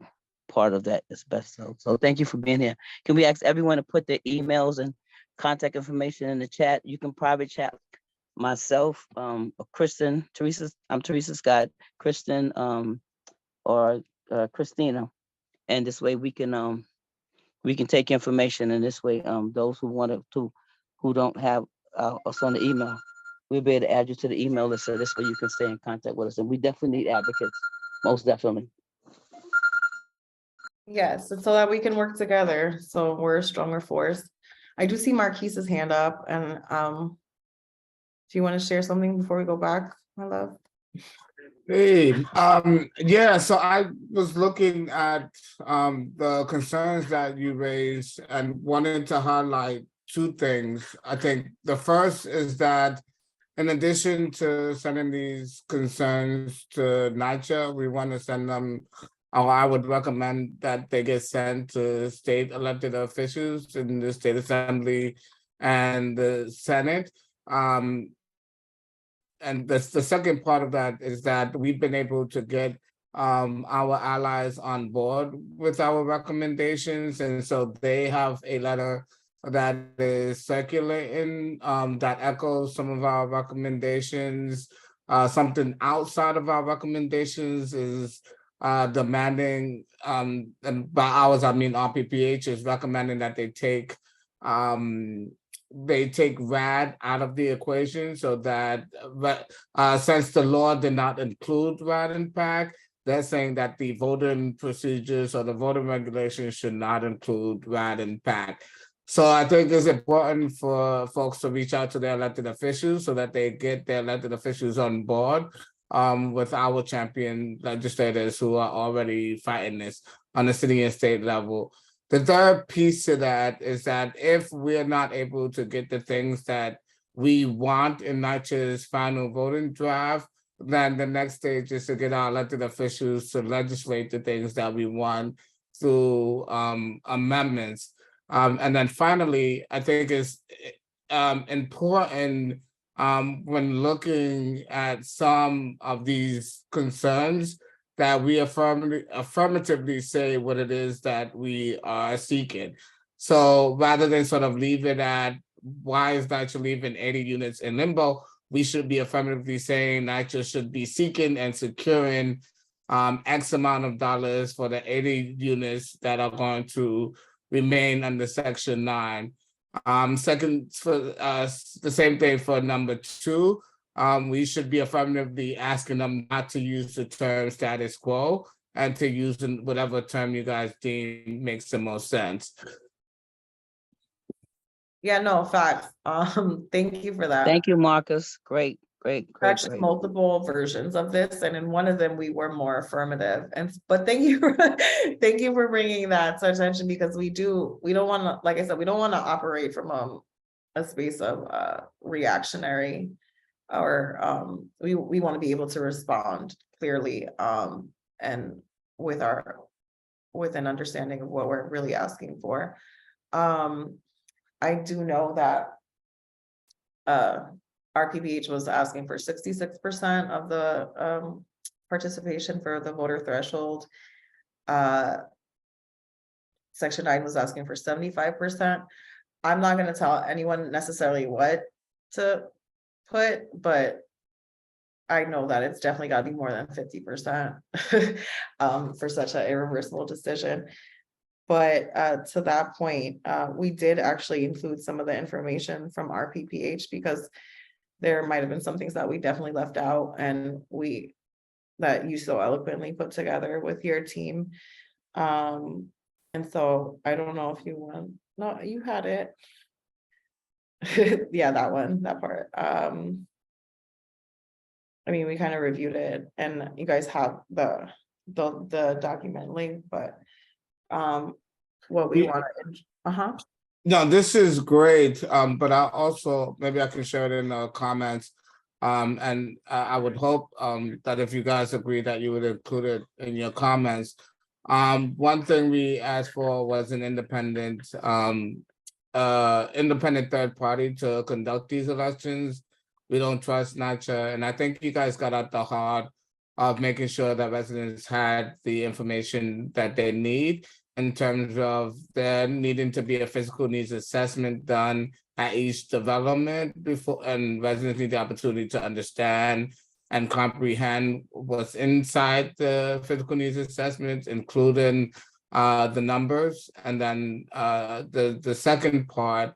part of that asbestos. So thank you for being here. Can we ask everyone to put their emails and contact information in the chat? You can private chat myself, Kristen, I'm Teresa Scott, Kristen, or Christina, and this way we can take information, and this way those who don't have us on the email, we'll be able to add you to the email list, so this way you can stay in contact with us. And we definitely need advocates, most definitely. Yes, and so that we can work together, so we're a stronger force. I do see Marquise's hand up, and do you want to share something before we go back, my love? Hey, yeah, so I was looking at the concerns that you raised and wanted to highlight two things. I think the first is that in addition to sending these concerns to NYCHA, we want to send them, or I would recommend that they get sent to state elected officials in the state assembly and the Senate. And the second part of that is that we've been able to get our allies on board with our recommendations. And so they have a letter that is circulating that echoes some of our recommendations. Something outside of our recommendations is demanding, and by ours, I mean RPPH is recommending that they take RAD out of the equation, so that since the law did not include RAD and PAC, they're saying that the voting procedures or the voting regulations should not include RAD and PAC. So I think it's important for folks to reach out to their elected officials so that they get their elected officials on board with our champion legislators who are already fighting this on the city and state level. The third piece to that is that if we're not able to get the things that we want in NYCHA's final voting draft, then the next stage is to get our elected officials to legislate the things that we want through amendments. And then finally, I think is important when looking at some of these concerns that we affirmatively say what it is that we are seeking. So rather than sort of leave it at why is NYCHA leaving 80 units in limbo, we should be affirmatively saying NYCHA should be seeking and securing X amount of dollars for the 80 units that are going to remain under Section 9. Second, for the same thing for number 2, we should be affirmatively asking them not to use the term status quo and to use whatever term you guys deem makes the most sense. Yeah, no, facts. Thank you for that. Thank you, Marcus. Great. Actually multiple versions of this, and in one of them we were more affirmative, but thank you thank you for bringing that to attention, because we don't want to, like I said, we don't want to operate from a space of reactionary, or we want to be able to respond clearly and with an understanding of what we're really asking for. I do know that RPPH was asking for 66% of the participation for the voter threshold. Section 9 was asking for 75%. I'm not going to tell anyone necessarily what to put, but I know that it's definitely got to be more than 50% for such an irreversible decision. But to that point, we did actually include some of the information from RPPH, because there might have been some things that we definitely left out, and that you so eloquently put together with your team. And so I don't know if you want, no, you had it. Yeah, that part. I mean, we kind of reviewed it, and you guys have the document link, but what we wanted. No, this is great. But I also, maybe I can share it in the comments. And I would hope that if you guys agree that you would include it in your comments. One thing we asked for was an independent third party to conduct these elections. We don't trust NYCHA, and I think you guys got at the heart of making sure that residents had the information that they need, in terms of there needing to be a physical needs assessment done at each development before, and residents need the opportunity to understand and comprehend what's inside the physical needs assessments, including the numbers. And then the second part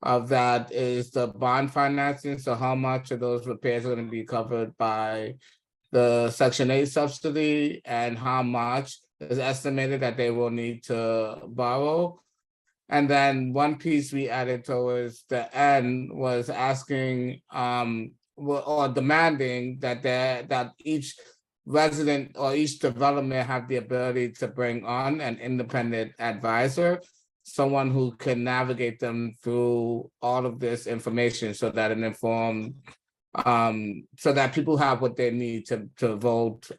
of that is the bond financing. So how much of those repairs are going to be covered by the Section 8 subsidy, and how much is estimated that they will need to borrow. And then one piece we added towards the end was asking or demanding that each resident or each development have the ability to bring on an independent advisor, someone who can navigate them through all of this information, so that an informed so that people have what they need to vote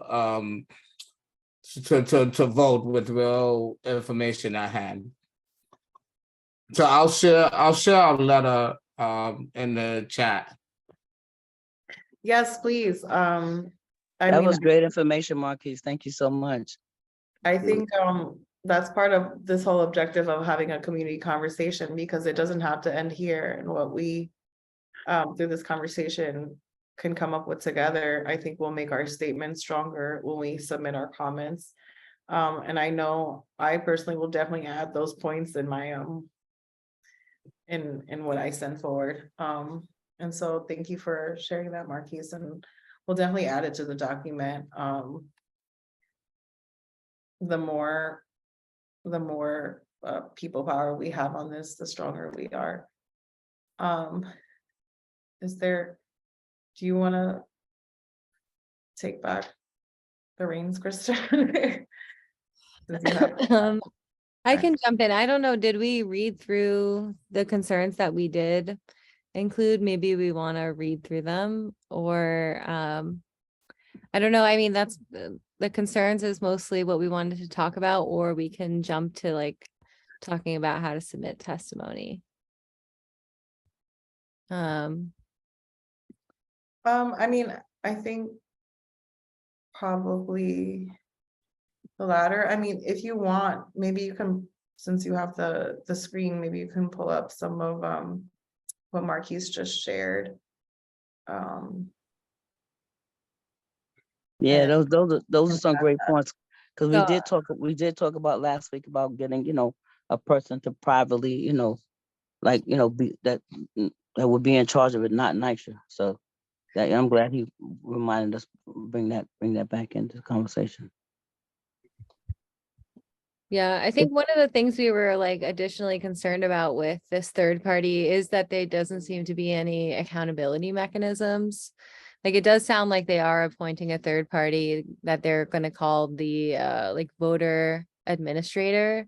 to vote with real information at hand. So I'll share our letter in the chat. Yes, please. That was great information, Marquise. Thank you so much. I think that's part of this whole objective of having a community conversation, because it doesn't have to end here. And what we through this conversation can come up with together, I think will make our statement stronger when we submit our comments. And I know I personally will definitely add those points in my in what I send forward. And so thank you for sharing that, Marquise, and we'll definitely add it to the document. The more people power we have on this, the stronger we are. Do you want to take back the reins, Krista? I can jump in. I don't know, did we read through the concerns that we did include? Maybe we want to read through them, or I don't know. I mean, that's the concerns is mostly what we wanted to talk about, or we can jump to like talking about how to submit testimony. Um, I mean, I think probably the latter. I mean, if you want, maybe you can, since you have the screen, maybe you can pull up some of what Marquise just shared. Yeah, And those are some great points. Because So- we did talk about last week about getting, a person to privately, that would be in charge of it, not NYCHA. So that I'm glad he reminded us, bring that back into the conversation. Yeah, I think one of the things we were like additionally concerned about with this third party is that there doesn't seem to be any accountability mechanisms. Like it does sound like they are appointing a third party that they're going to call the like voter administrator,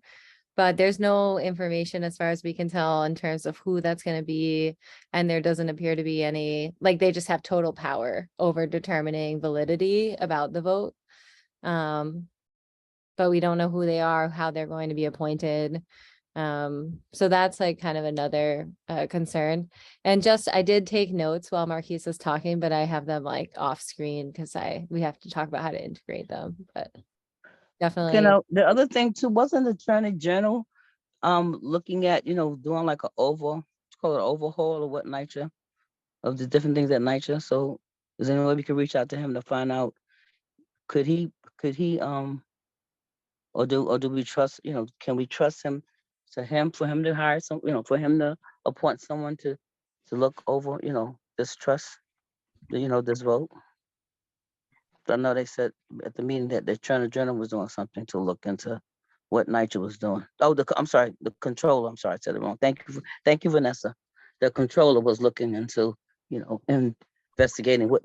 but there's no information as far as we can tell in terms of who that's going to be. And there doesn't appear to be any, like they just have total power over determining validity about the vote. But we don't know who they are, how they're going to be appointed. So that's like kind of another concern. And just, I did take notes while Marquise was talking, but I have them like off screen because we have to talk about how to integrate them, but definitely. The other thing too, wasn't the Attorney General looking at, doing like call it overhaul or what NYCHA of the different things at NYCHA. So is there any way we could reach out to him to find out, could he or do we trust, can we trust him for him to hire for him to appoint someone to look over, this trust, this vote? I know they said at the meeting that the Attorney General was doing something to look into what NYCHA was doing. Oh, I'm sorry, the controller. I'm sorry, I said it wrong. Thank you, Vanessa. The controller was looking into, investigating what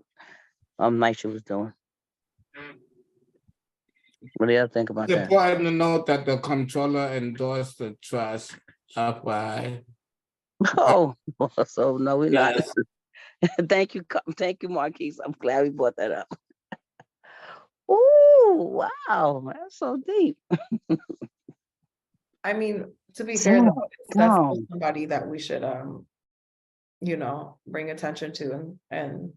NYCHA was doing. What do you think about It's that? important to note that the controller endorsed the trust. FYI. Oh, so no, we're not. Yes. Thank you, Marquise. I'm glad we brought that up. Oh, wow, that's so deep. I mean, to be fair, though, it's Wow. definitely somebody that we should, bring attention to and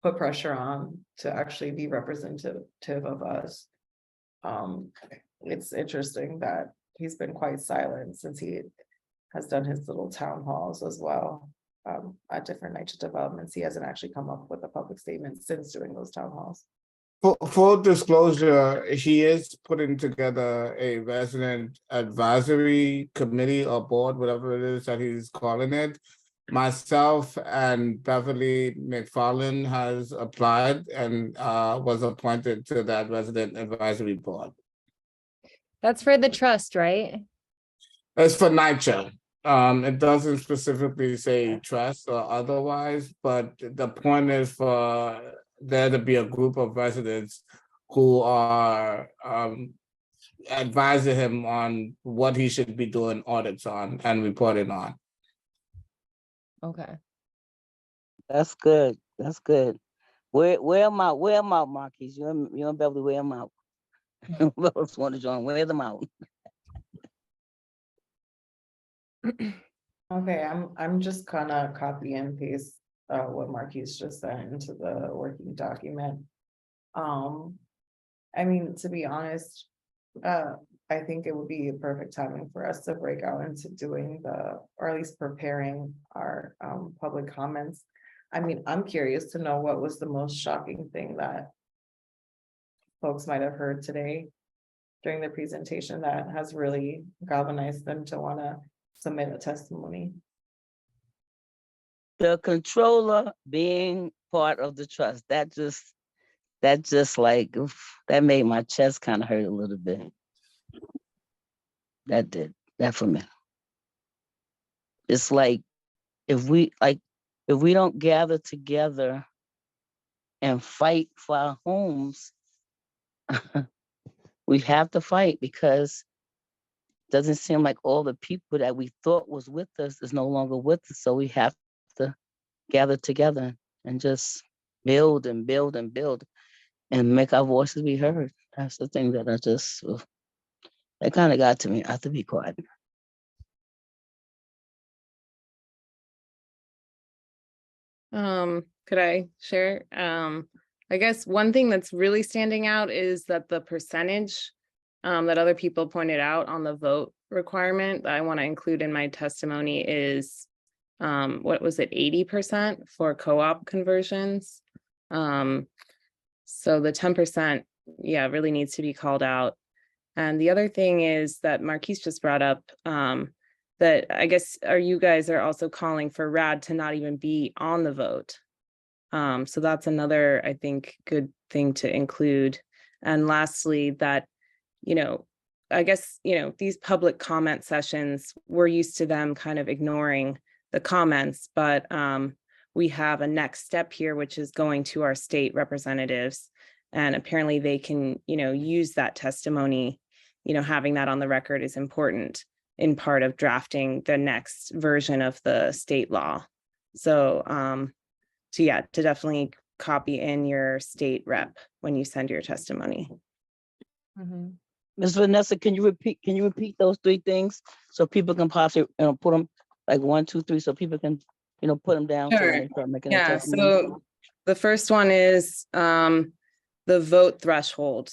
put pressure on to actually be representative of us. It's interesting that he's been quite silent since he has done his little town halls as well. At different NYCHA developments, he hasn't actually come up with a public statement since doing those town halls. Full disclosure, he is putting together a resident advisory committee or board, whatever it is that he's calling it. Myself and Beverly McFarland has applied and was appointed to that resident advisory board. That's for the trust, right? It's for NYCHA. It doesn't specifically say trust or otherwise, but the point is for there to be a group of residents who are advising him on what he should be doing audits on and reporting on. Okay. That's good. That's good. Where am I? Where am I, Marquise? You and Beverly, where am I? Who else want to join? Where them out? Okay, I'm just gonna copy and paste what Marquise just sent into the working document. I mean, to be honest, I think it would be a perfect timing for us to break out into doing or at least preparing our public comments. I mean, I'm curious to know what was the most shocking thing that folks might have heard today during the presentation that has really galvanized them to want to submit a testimony. The controller being part of the trust, that just like, oof, that made my chest kind of hurt a little bit. That did that for me. It's like if we don't gather together and fight for our homes, we have to fight, because it doesn't seem like all the people that we thought was with us is no longer with us. So we have to gather together and just build and build and build and make our voices be heard. That's the thing that that kind of got to me. I have to be quiet. Could I share? I guess one thing that's really standing out is that the percentage that other people pointed out on the vote requirement that I want to include in my testimony is what was it, 80% for co-op conversions? So the 10%, yeah, really needs to be called out. And the other thing is that Marquise just brought up that I guess you guys are also calling for RAD to not even be on the vote. So that's another, I think, good thing to include. And lastly, that, I guess, these public comment sessions, we're used to them kind of ignoring the comments, but we have a next step here, which is going to our state representatives. And apparently they can, use that testimony, having that on the record is important in part of drafting the next version of the state law. So, to definitely copy in your state rep when you send your testimony. Mhm. Ms. Vanessa, can you repeat those three things so people can possibly, put them like 1, 2, 3, so people can, put them down. So when Sure. they start making their Yeah, testimony. so the first one is the vote threshold.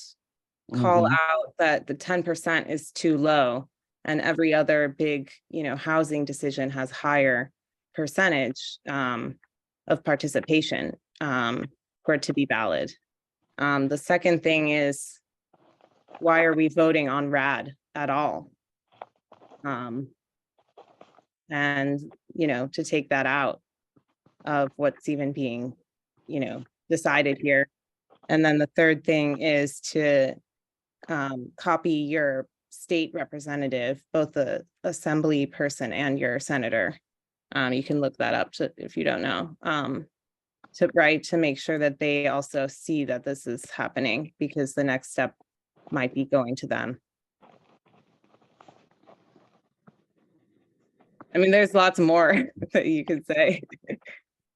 Call out that the 10% is too low and every other big, housing decision has higher percentage of participation for it to be valid. The second thing is, why are we voting on RAD at all? And, to take that out of what's even being, decided here. And then the third thing is to copy your state representative, both the assembly person and your senator. You can look that up if you don't know, to make sure that they also see that this is happening, because the next step might be going to them. I mean, there's lots more that you could say.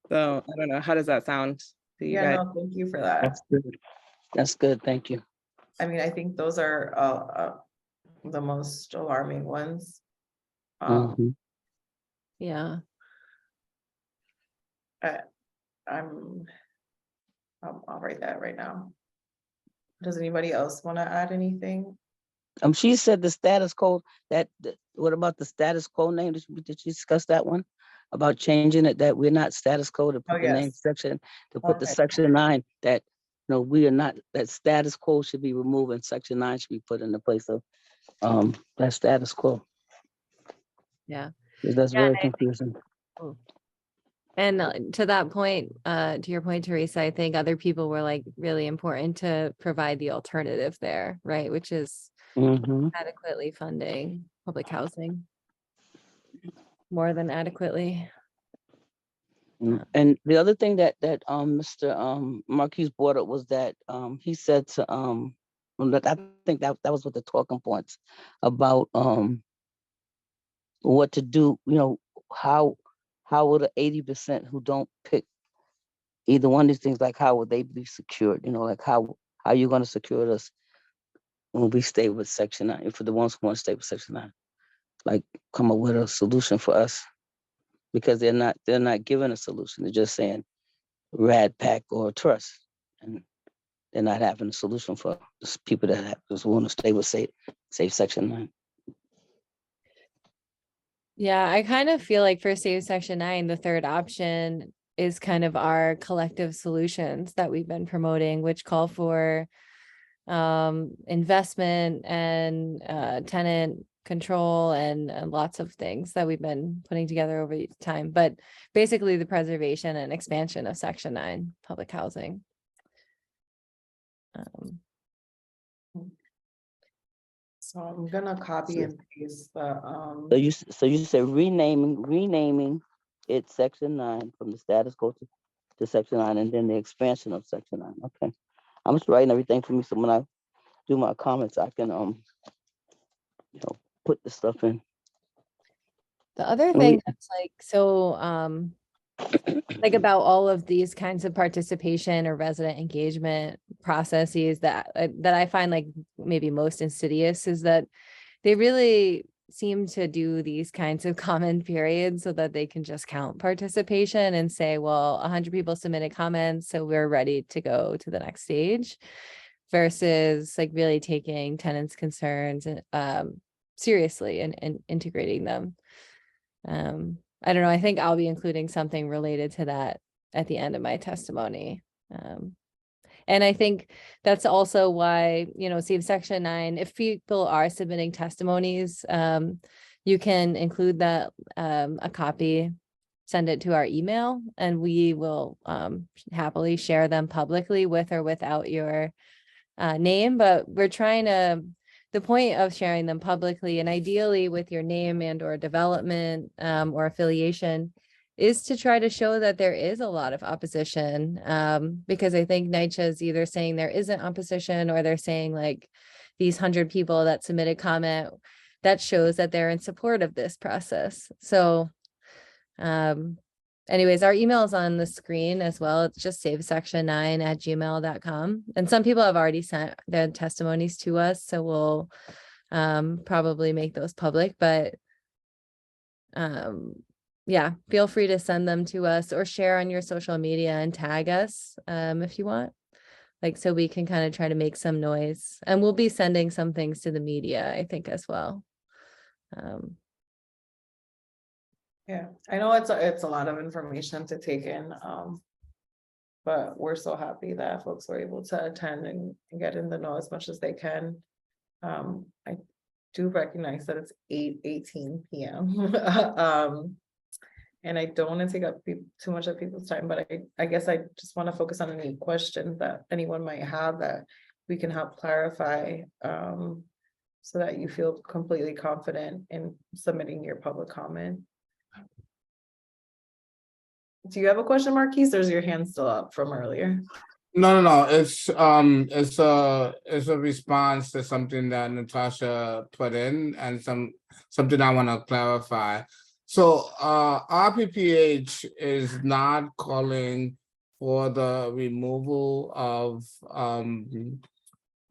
So I don't know, how does that sound to you guys? No, thank you for that. That's good. That's good. Thank you. I mean, I think those are the most alarming ones. Mhm. Yeah. I'll write that right now. Does anybody else want to add anything? She said the status quo, what about the status quo name? Did you discuss that one? About changing it, that we're not status quo, to put the name Yes. section, to put the Okay. section 9, that, we are not, that status quo should be removed and section 9 should be put in the place of that status quo. Yeah. Because that's Yeah, very and I think- confusing. And to that point, to your point, Teresa, I think other people were like really important to provide the alternative there, right? Which is Mhm. adequately funding public housing. More than adequately. And the other thing that Mr. Marquise brought up was that he said to I think that was what the talking points about what to do, how would the 80% who don't pick either one of these things, like how would they be secured? Like how are you going to secure us when we stay with Section 9? For the ones who want to stay with Section 9, like come up with a solution for us, because they're not giving a solution. They're just saying RAD pack or trust, and they're not having a solution for the people that just want to stay with safe Section 9. Yeah, I kind of feel like for Save Section 9, the third option is kind of our collective solutions that we've been promoting, which call for investment and tenant control and lots of things that we've been putting together over time. But basically the preservation and expansion of Section 9 public housing. So I'm gonna copy and paste the So you said renaming it Section 9 from the status quo to Section 9, and then the expansion of Section 9. Okay, I'm just writing everything for me, so when I do my comments, I can put the stuff in. The other thing that's like so like about all of these kinds of participation or resident engagement processes that I find like maybe most insidious is that they really seem to do these kinds of comment periods so that they can just count participation and say, well, 100 people submitted comments, so we're ready to go to the next stage, versus like really taking tenants' concerns seriously and integrating them. I don't know. I think I'll be including something related to that at the end of my testimony. And I think that's also why, see in section 9, if people are submitting testimonies, you can include that, a copy, send it to our email, and we will happily share them publicly with or without your name. But we're trying to, the point of sharing them publicly and ideally with your name and or development or affiliation is to try to show that there is a lot of opposition, because I think NYCHA is either saying there isn't opposition, or they're saying like these 100 people that submitted comment, that shows that they're in support of this process. So anyways, our email is on the screen as well. It's just savesection9@gmail.com. And some people have already sent their testimonies to us, so we'll probably make those public, but yeah, feel free to send them to us or share on your social media and tag us if you want, like, so we can kind of try to make some noise. And we'll be sending some things to the media, I think, as well. Yeah, I know it's a lot of information to take in, but we're so happy that folks were able to attend and get in the know as much as they can. I do recognize that it's 8:18 p.m. And I don't want to take up too much of people's time, but I guess I just want to focus on any questions that anyone might have that we can help clarify, so that you feel completely confident in submitting your public comment. Do you have a question, Marquise, or is your hand still up from earlier? No. It's a response to something that Natasha put in, and something I want to clarify. So RPPH is not calling for the removal of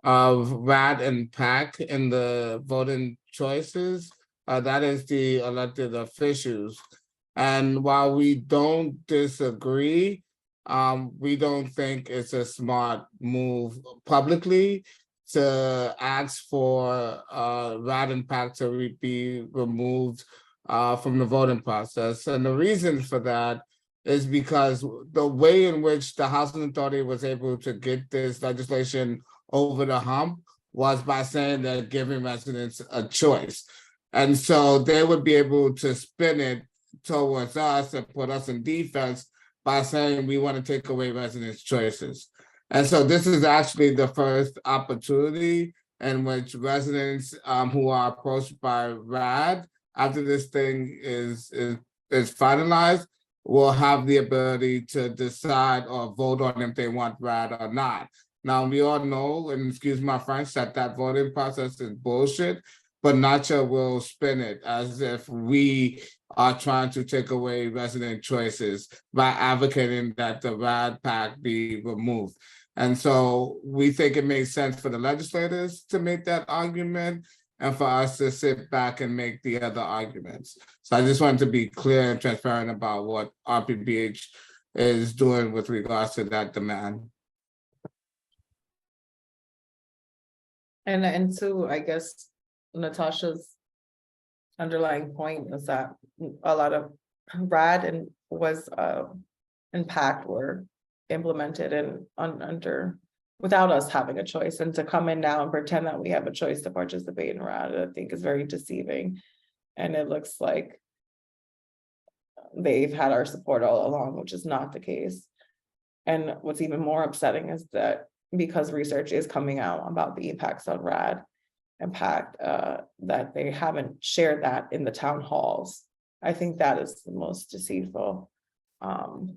RAD and PAC in the voting choices. That is the elected officials. And while we don't disagree, we don't think it's a smart move publicly to ask for RAD and PAC to be removed from the voting process. And the reason for that is because the way in which the Housing Authority was able to get this legislation over the hump was by saying they're giving residents a choice. And so they would be able to spin it towards us and put us in defense by saying we want to take away residents' choices. And so this is actually the first opportunity in which residents who are approached by RAD after this thing is finalized will have the ability to decide or vote on if they want RAD or not. Now, we all know, and excuse my French, that voting process is bullshit, but NUCHA will spin it as if we are trying to take away resident choices by advocating that the RAD PAC be removed. And so we think it makes sense for the legislators to make that argument and for us to sit back and make the other arguments. So I just wanted to be clear and transparent about what RPBH is doing with regards to that demand. And so I guess Natasha's underlying point is that a lot of RAD and PAC were implemented and under without us having a choice, and to come in now and pretend that we have a choice to participate in RAD, I think is very deceiving. And it looks like they've had our support all along, which is not the case. And what's even more upsetting is that because research is coming out about the impacts on RAD and PAC, that they haven't shared that in the town halls. I think that is the most deceitful. But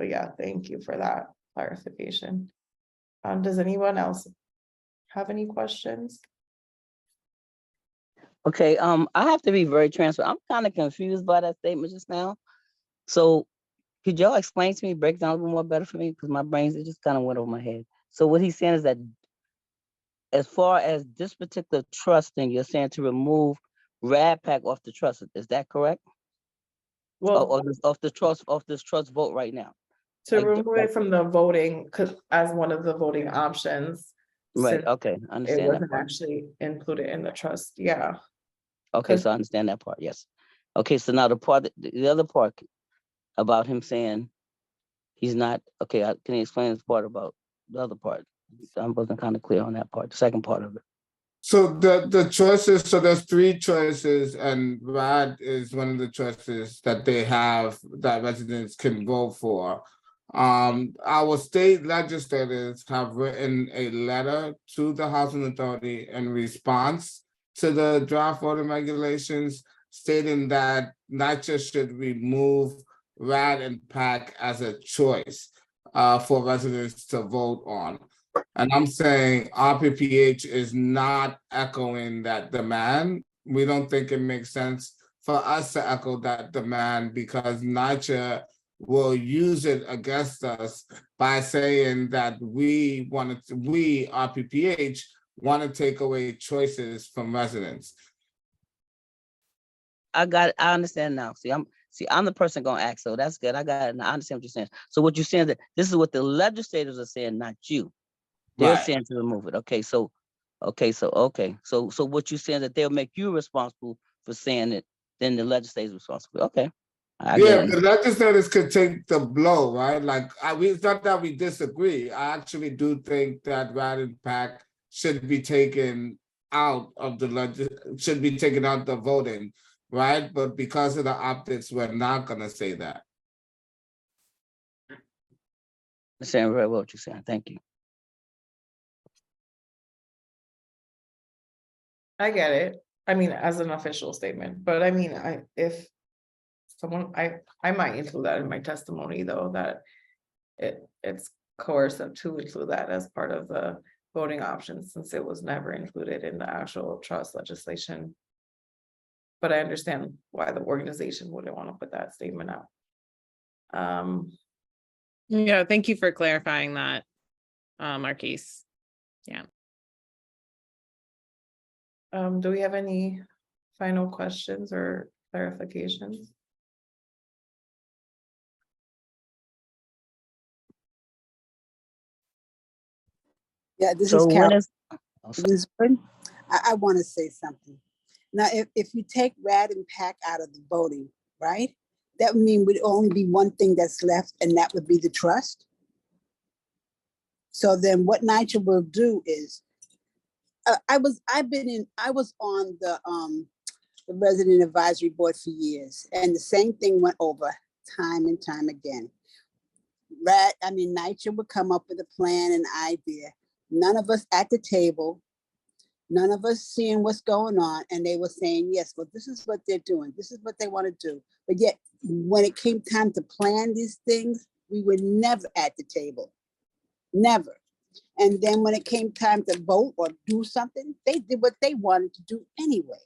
yeah, thank you for that clarification. Does anyone else have any questions? Okay, I have to be very transparent. I'm kind of confused by that statement just now. So could y'all explain to me, break down a little more better for me? Because my brains, it just kind of went over my head. So what he's saying is that as far as this particular trust thing, you're saying to remove RADPAC off the trust, is that correct? Well, Off this trust vote right now? to like- remove it from the voting, because as one of the voting options. Right, since okay, I It understand that wasn't part. actually included in the trust, yeah. Okay, 'cause- so I understand that part, yes. Okay, so now the other part about him saying he's not, okay, can you explain this part about the other part? I wasn't kind of clear on that part, the second part of it. So the choices, so there's three choices, and RAD is one of the choices that they have that residents can vote for. Our state legislators have written a letter to the Housing Authority in response to the draft voting regulations, stating that NYCHA should remove RAD and PAC as a choice for residents to vote on. And I'm saying RPPH is not echoing that demand. We don't think it makes sense for us to echo that demand because NYCHA will use it against us by saying that we RPPH want to take away choices from residents. I understand now. I'm the person gonna ask, so that's good. I got it. And I understand what you're saying. So what you're saying that this is what the legislators are saying, not you. They're Right. saying to remove it. Okay, so what you're saying that they'll make you responsible for saying it, then the legislators responsible. Okay. I Yeah, get the it. legislators could take the blow, right? Like, it's not that we disagree. I actually do think that RAD and PAC should be taken out of should be taken out the voting, right? But because of the optics, we're not gonna say that. I understand very well what you're saying. Thank you. I get it. I mean, as an official statement, but I mean, if someone, I might include that in my testimony though, that it's coercive to include that as part of the voting options since it was never included in the actual trust legislation. But I understand why the organization wouldn't want to put that statement out. Yeah, thank you for clarifying that, Marquise. Do we have any final questions or clarifications? Yeah, this So is when Carol. is, I want to say something. Now, if you take RAD and PAC out of the voting, right? That would mean would only be one thing that's left, and that would be the trust. So then what NYCHA will do is, I was on the resident advisory board for years, and the same thing went over time and time again. NYCHA would come up with a plan and idea. None of us at the table, none of us seeing what's going on, and they were saying, yes, well, this is what they're doing. This is what they want to do. But yet, when it came time to plan these things, we were never at the table, never. And then when it came time to vote or do something, they did what they wanted to do anyway,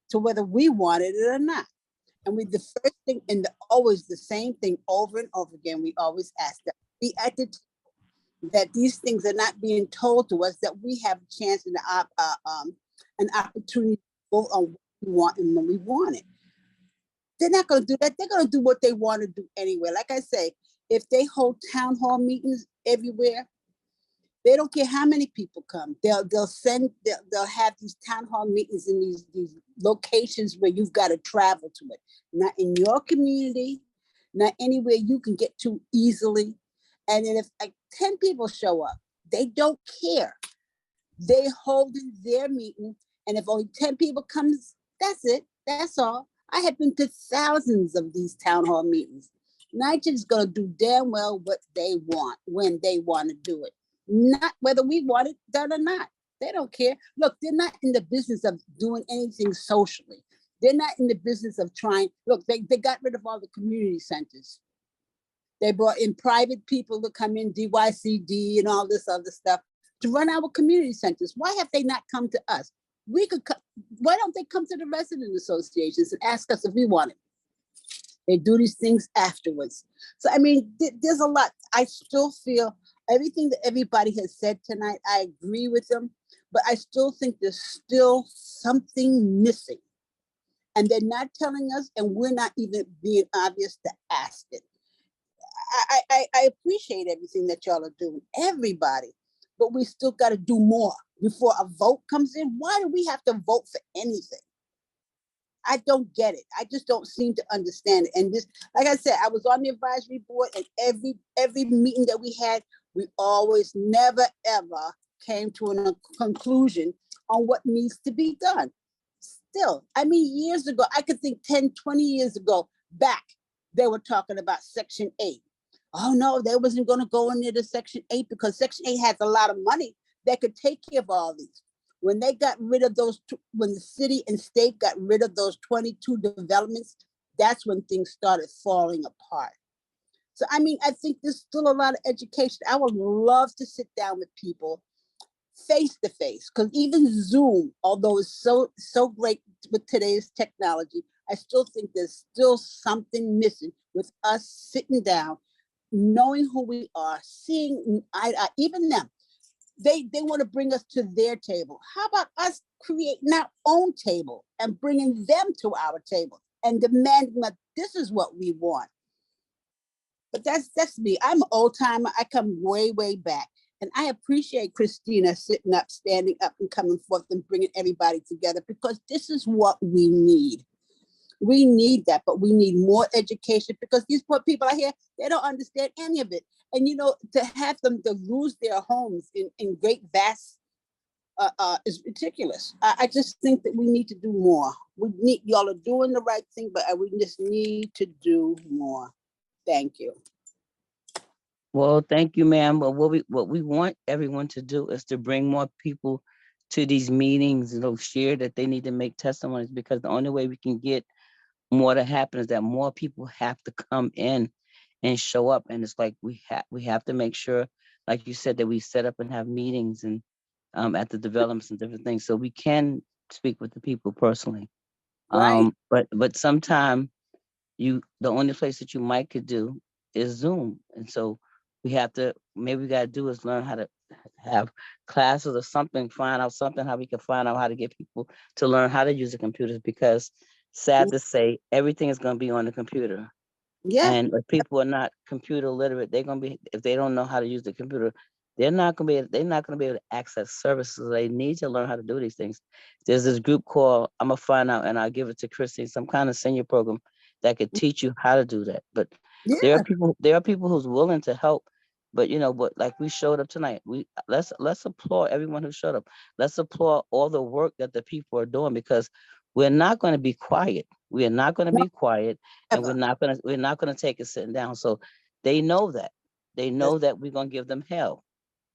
to whether we wanted it or not. And the first thing, and always the same thing over and over again, we always ask that be at the table, that these things are not being told to us, that we have a chance and an opportunity to vote on what we want and when we want it. They're not going to do that. They're going to do what they want to do anyway. Like I say, if they hold town hall meetings everywhere, they don't care how many people come. They'll have these town hall meetings in these locations where you've got to travel to it. Not in your community, not anywhere you can get to easily. And then if like 10 people show up, they don't care. They hold their meeting, and if only 10 people comes, that's it. That's all. I have been to thousands of these town hall meetings. NYCHA is going to do damn well what they want when they want to do it. Not whether we want it done or not. They don't care. Look, they're not in the business of doing anything socially. They're not in the business of trying. Look, they got rid of all the community centers. They brought in private people to come in, DYCD and all this other stuff, to run our community centers. Why have they not come to us? We could. Why don't they come to the resident associations and ask us if we want it? They do these things afterwards. So, I mean, there's a lot. I still feel everything that everybody has said tonight, I agree with them. but I still think there's still something missing. And they're not telling us, and we're not even being obvious to ask it. I appreciate everything that y'all are doing, everybody, but we still got to do more before a vote comes in. Why do we have to vote for anything? I don't get it. I just don't seem to understand it. And this, like I said, I was on the advisory board, and every meeting that we had, we always never ever came to a conclusion on what needs to be done. Still, I mean, years ago, I could think 10, 20 years ago back, they were talking about Section 8. Oh no, they wasn't going to go into the Section 8 because Section 8 has a lot of money that could take care of all these. When they got rid of those, when the city and state got rid of those 22 developments, that's when things started falling apart. So, I mean, I think there's still a lot of education. I would love to sit down with people face to face, because even Zoom, although it's so great with today's technology, I still think there's still something missing with us sitting down, knowing who we are, seeing even them. They want to bring us to their table. How about us creating our own table and bringing them to our table and demanding that this is what we want? But that's me. I'm an old timer. I come way, way back. And I appreciate Christina sitting up, standing up and coming forth and bringing everybody together, because this is what we need. We need that, but we need more education, because these poor people out here, they don't understand any of it. And, you know, to have them to lose their homes in great vast is ridiculous. I just think that we need to do more. Y'all are doing the right thing, but we just need to do more. Thank you. Well, thank you, ma'am. But what we want everyone to do is to bring more people to these meetings, share that they need to make testimonies, because the only way we can get more to happen is that more people have to come in and show up. And it's like we have to make sure, like you said, that we set up and have meetings and at the developments and different things, so we can speak with the people personally. Right. But sometime the only place that you might could do is Zoom. And so we got to do is learn how to have classes or something, find out something, how we can find out how to get people to learn how to use the computers, because sad to say, everything is going to be on the computer. Yeah. And if people are not computer literate, they're going to be, if they don't know how to use the computer, they're not going to be able to access services. They need to learn how to do these things. There's this group called, I'm going to find out and I'll give it to Christine, some kind of senior program that could teach you how to do that. But there are people who's willing to help. But but like we showed up tonight, let's applaud everyone who showed up. Let's applaud all the work that the people are doing, because we're not going to be quiet. We are not going to be quiet, and we're not going to take it sitting down. So they know that. They know that we're going to give them hell.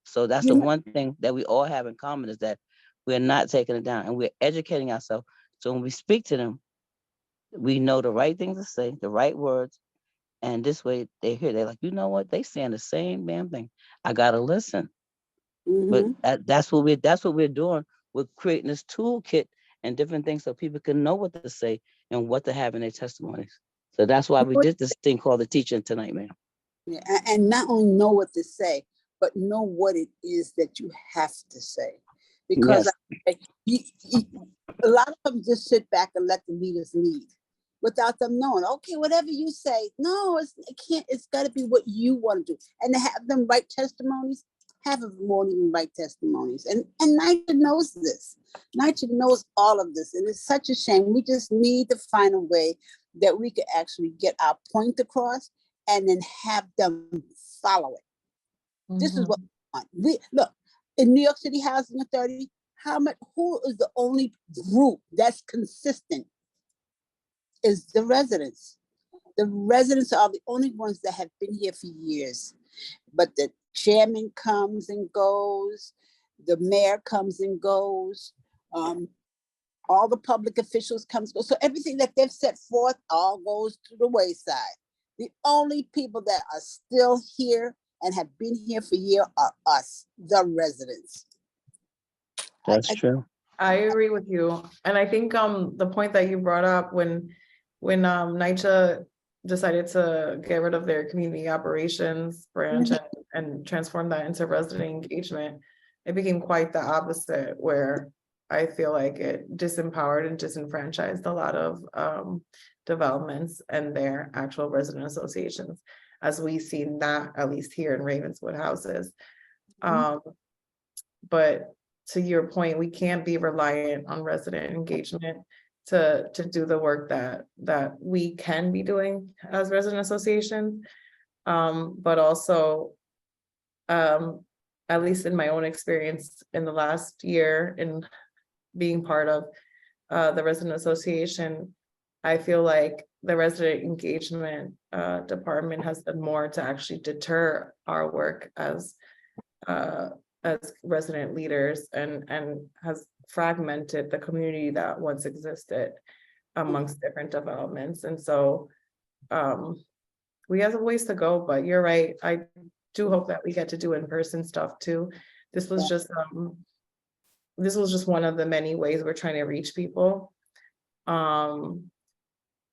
So that's the one thing that we all have in common, is that we're not taking it down, and we're educating ourselves. So when we speak to them, we know the right things to say, the right words. And this way they hear, they're like, you know what? They saying the same damn thing. I gotta listen. But that's what we're doing. We're creating this toolkit and different things so people can know what to say and what to have in their testimonies. So that's why we did this thing called the teaching tonight, ma'am. Yeah, and not only know what to say, but know what it is that you have to say. Because a lot of them just sit back and let the leaders lead without them knowing, okay, whatever you say, no, it's got to be what you want to do. And to have them write testimonies, half of them won't even write testimonies. And NYCHA knows this. NYCHA knows all of this. And it's such a shame. We just need to find a way that we could actually get our point across and then have them follow it. This is what we want. Look, in New York City Housing Authority, who is the only group that's consistent? Is the residents. The residents are the only ones that have been here for years. But the chairman comes and goes, the mayor comes and goes, all the public officials comes and goes. So everything that they've set forth all goes to the wayside. The only people that are still here and have been here for years are us, the residents. That's true. I agree with you. And I think the point that you brought up when NYCHA decided to get rid of their community operations branch and transform that into resident engagement, it became quite the opposite, where I feel like it disempowered and disenfranchised a lot of developments and their actual resident associations, as we've seen that, at least here in Ravenswood houses. But to your point, we can't be reliant on resident engagement to do the work that we can be doing as resident associations. But also, at least in my own experience in the last year in being part of the resident association, I feel like the resident engagement department has done more to actually deter our work as resident leaders, and has fragmented the community that once existed amongst different developments. And so we have a ways to go, but you're right. I do hope that we get to do in-person stuff too. This was just one of the many ways we're trying to reach people. I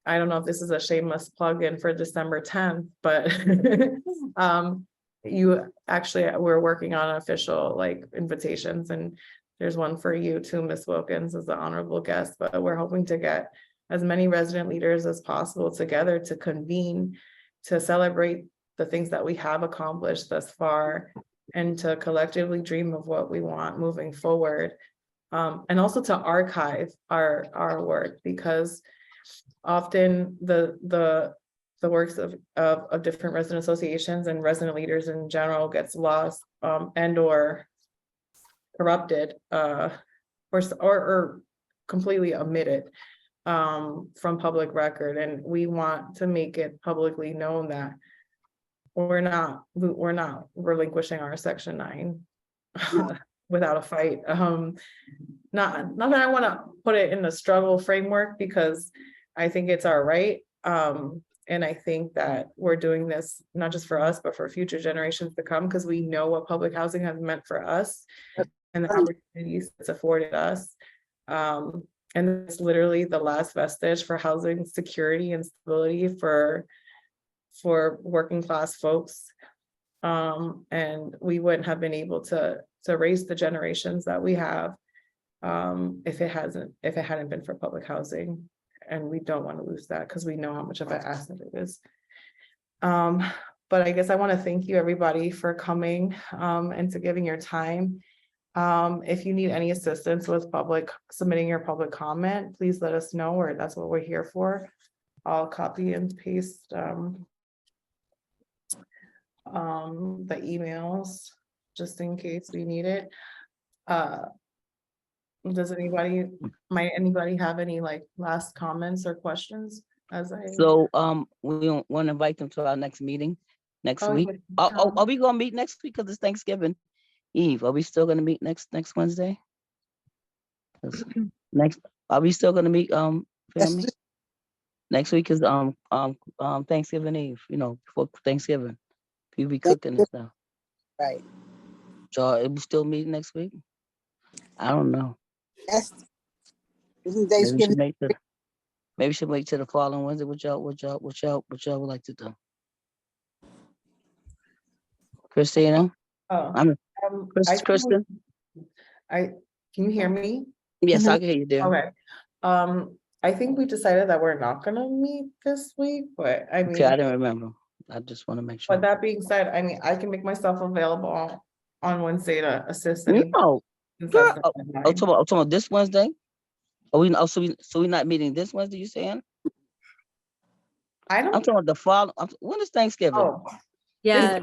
don't know if this is a shameless plug-in for December 10th, but we're working on official invitations, and there's one for you too, Ms. Wilkins, as an honorable guest. But we're hoping to get as many resident leaders as possible together to convene, to celebrate the things that we have accomplished thus far, and to collectively dream of what we want moving forward. And also to archive our work, because often the works of different resident associations and resident leaders in general gets lost and or corrupted or completely omitted from public record. And we want to make it publicly known that we're not relinquishing our Section 9 without a fight. Not that I want to put it in a struggle framework, because I think it's our right. And I think that we're doing this not just for us, but for future generations to come, because we know what public housing has meant for us and the opportunities it's afforded us. And it's literally the last vestige for housing security and stability for working class folks. And we wouldn't have been able to raise the generations that we have if it hadn't been for public housing. And we don't want to lose that, because we know how much of an asset it is. But I guess I want to thank you, everybody, for coming and to giving your time. If you need any assistance with submitting your public comment, please let us know, or that's what we're here for. I'll copy and paste the emails just in case we need it. Does anybody have any last comments or questions So we want to invite them to our next meeting next week. Are we gonna meet next week because it's Thanksgiving Eve? Are we still gonna meet next Wednesday? Are we still gonna meet family? Next week is Thanksgiving Eve, before Thanksgiving. People be cooking and stuff. Right. So are we still meeting next week? I don't know. Yes. Isn't Maybe Thanksgiving? we should wait till the following Wednesday. What y'all would like to do? Christina? Kristen? Can you hear me? Yes, I can hear you, dear. Okay. I think we decided that we're not gonna meet this week, but I mean. Okay, I didn't remember. I just want to make sure. But that being said, I mean, I can make myself available on Wednesday to assist. No, girl. Talking about this Wednesday? So we not meeting this Wednesday, you saying? I'm talking about the fall. When is Thanksgiving? Oh, Yeah,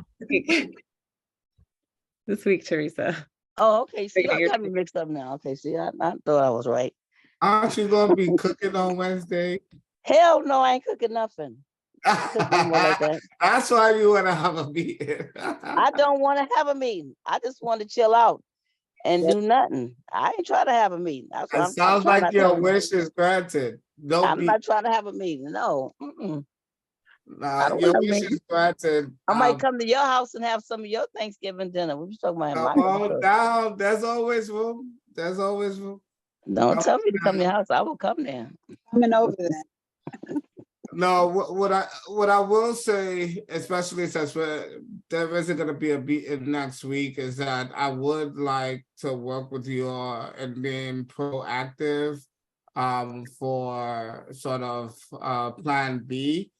This week, Teresa. Oh, okay. See, I You're- got me mixed up now. Okay, see, I thought I was right. Aren't you gonna be cooking on Wednesday? Hell no, I ain't cooking nothing. Cook no more like that. That's why you wanna have a meeting. I don't want to have a meeting. I just want to chill out and do nothing. I ain't trying to have a meeting. That's what It I'm sounds trying like not to your have a meeting. wish is granted. I'm not trying to have a meeting. No. I don't Your have a wish meeting. is granted. I might come to your house and have some of your Thanksgiving dinner. What you talking about? Oh, down. There's always room. There's always room. Don't tell me to come to your house. I will come there. Coming over then. No, what I will say, especially since we're there isn't gonna be a meeting next week, is that I would like to work with you all and being proactive for sort of Plan B.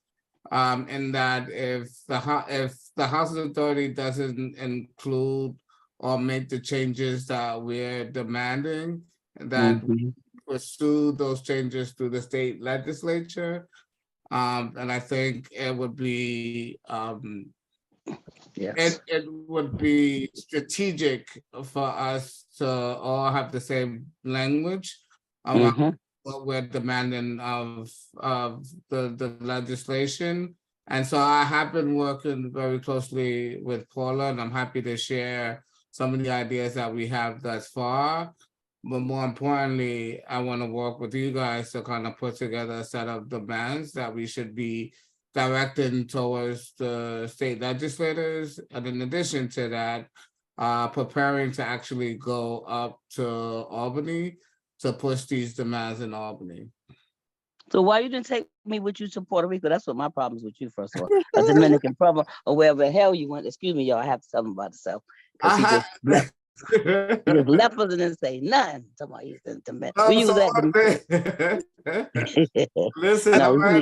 In that if the Housing Authority doesn't include or make the changes that we're demanding, that Mhm. pursue those changes through the state legislature. And I think it would be Yes. it would be strategic for us to all have the same language around Mhm. what we're demanding of the legislation. And so I have been working very closely with Paula, and I'm happy to share some of the ideas that we have thus far. But more importantly, I want to work with you guys to kind of put together a set of demands that we should be directing towards the state legislators. And in addition to that, preparing to actually go up to Albany to push these demands in Albany. So why you didn't take me with you to Puerto Rico? That's what my problems with you, first of all. A Dominican problem, or wherever the hell you went. Excuse me, y'all. I have to tell him about himself because he just left. He just left us and didn't say nothing. Somebody he's in Dominican. Where you was at? Listen, No, I'm ready to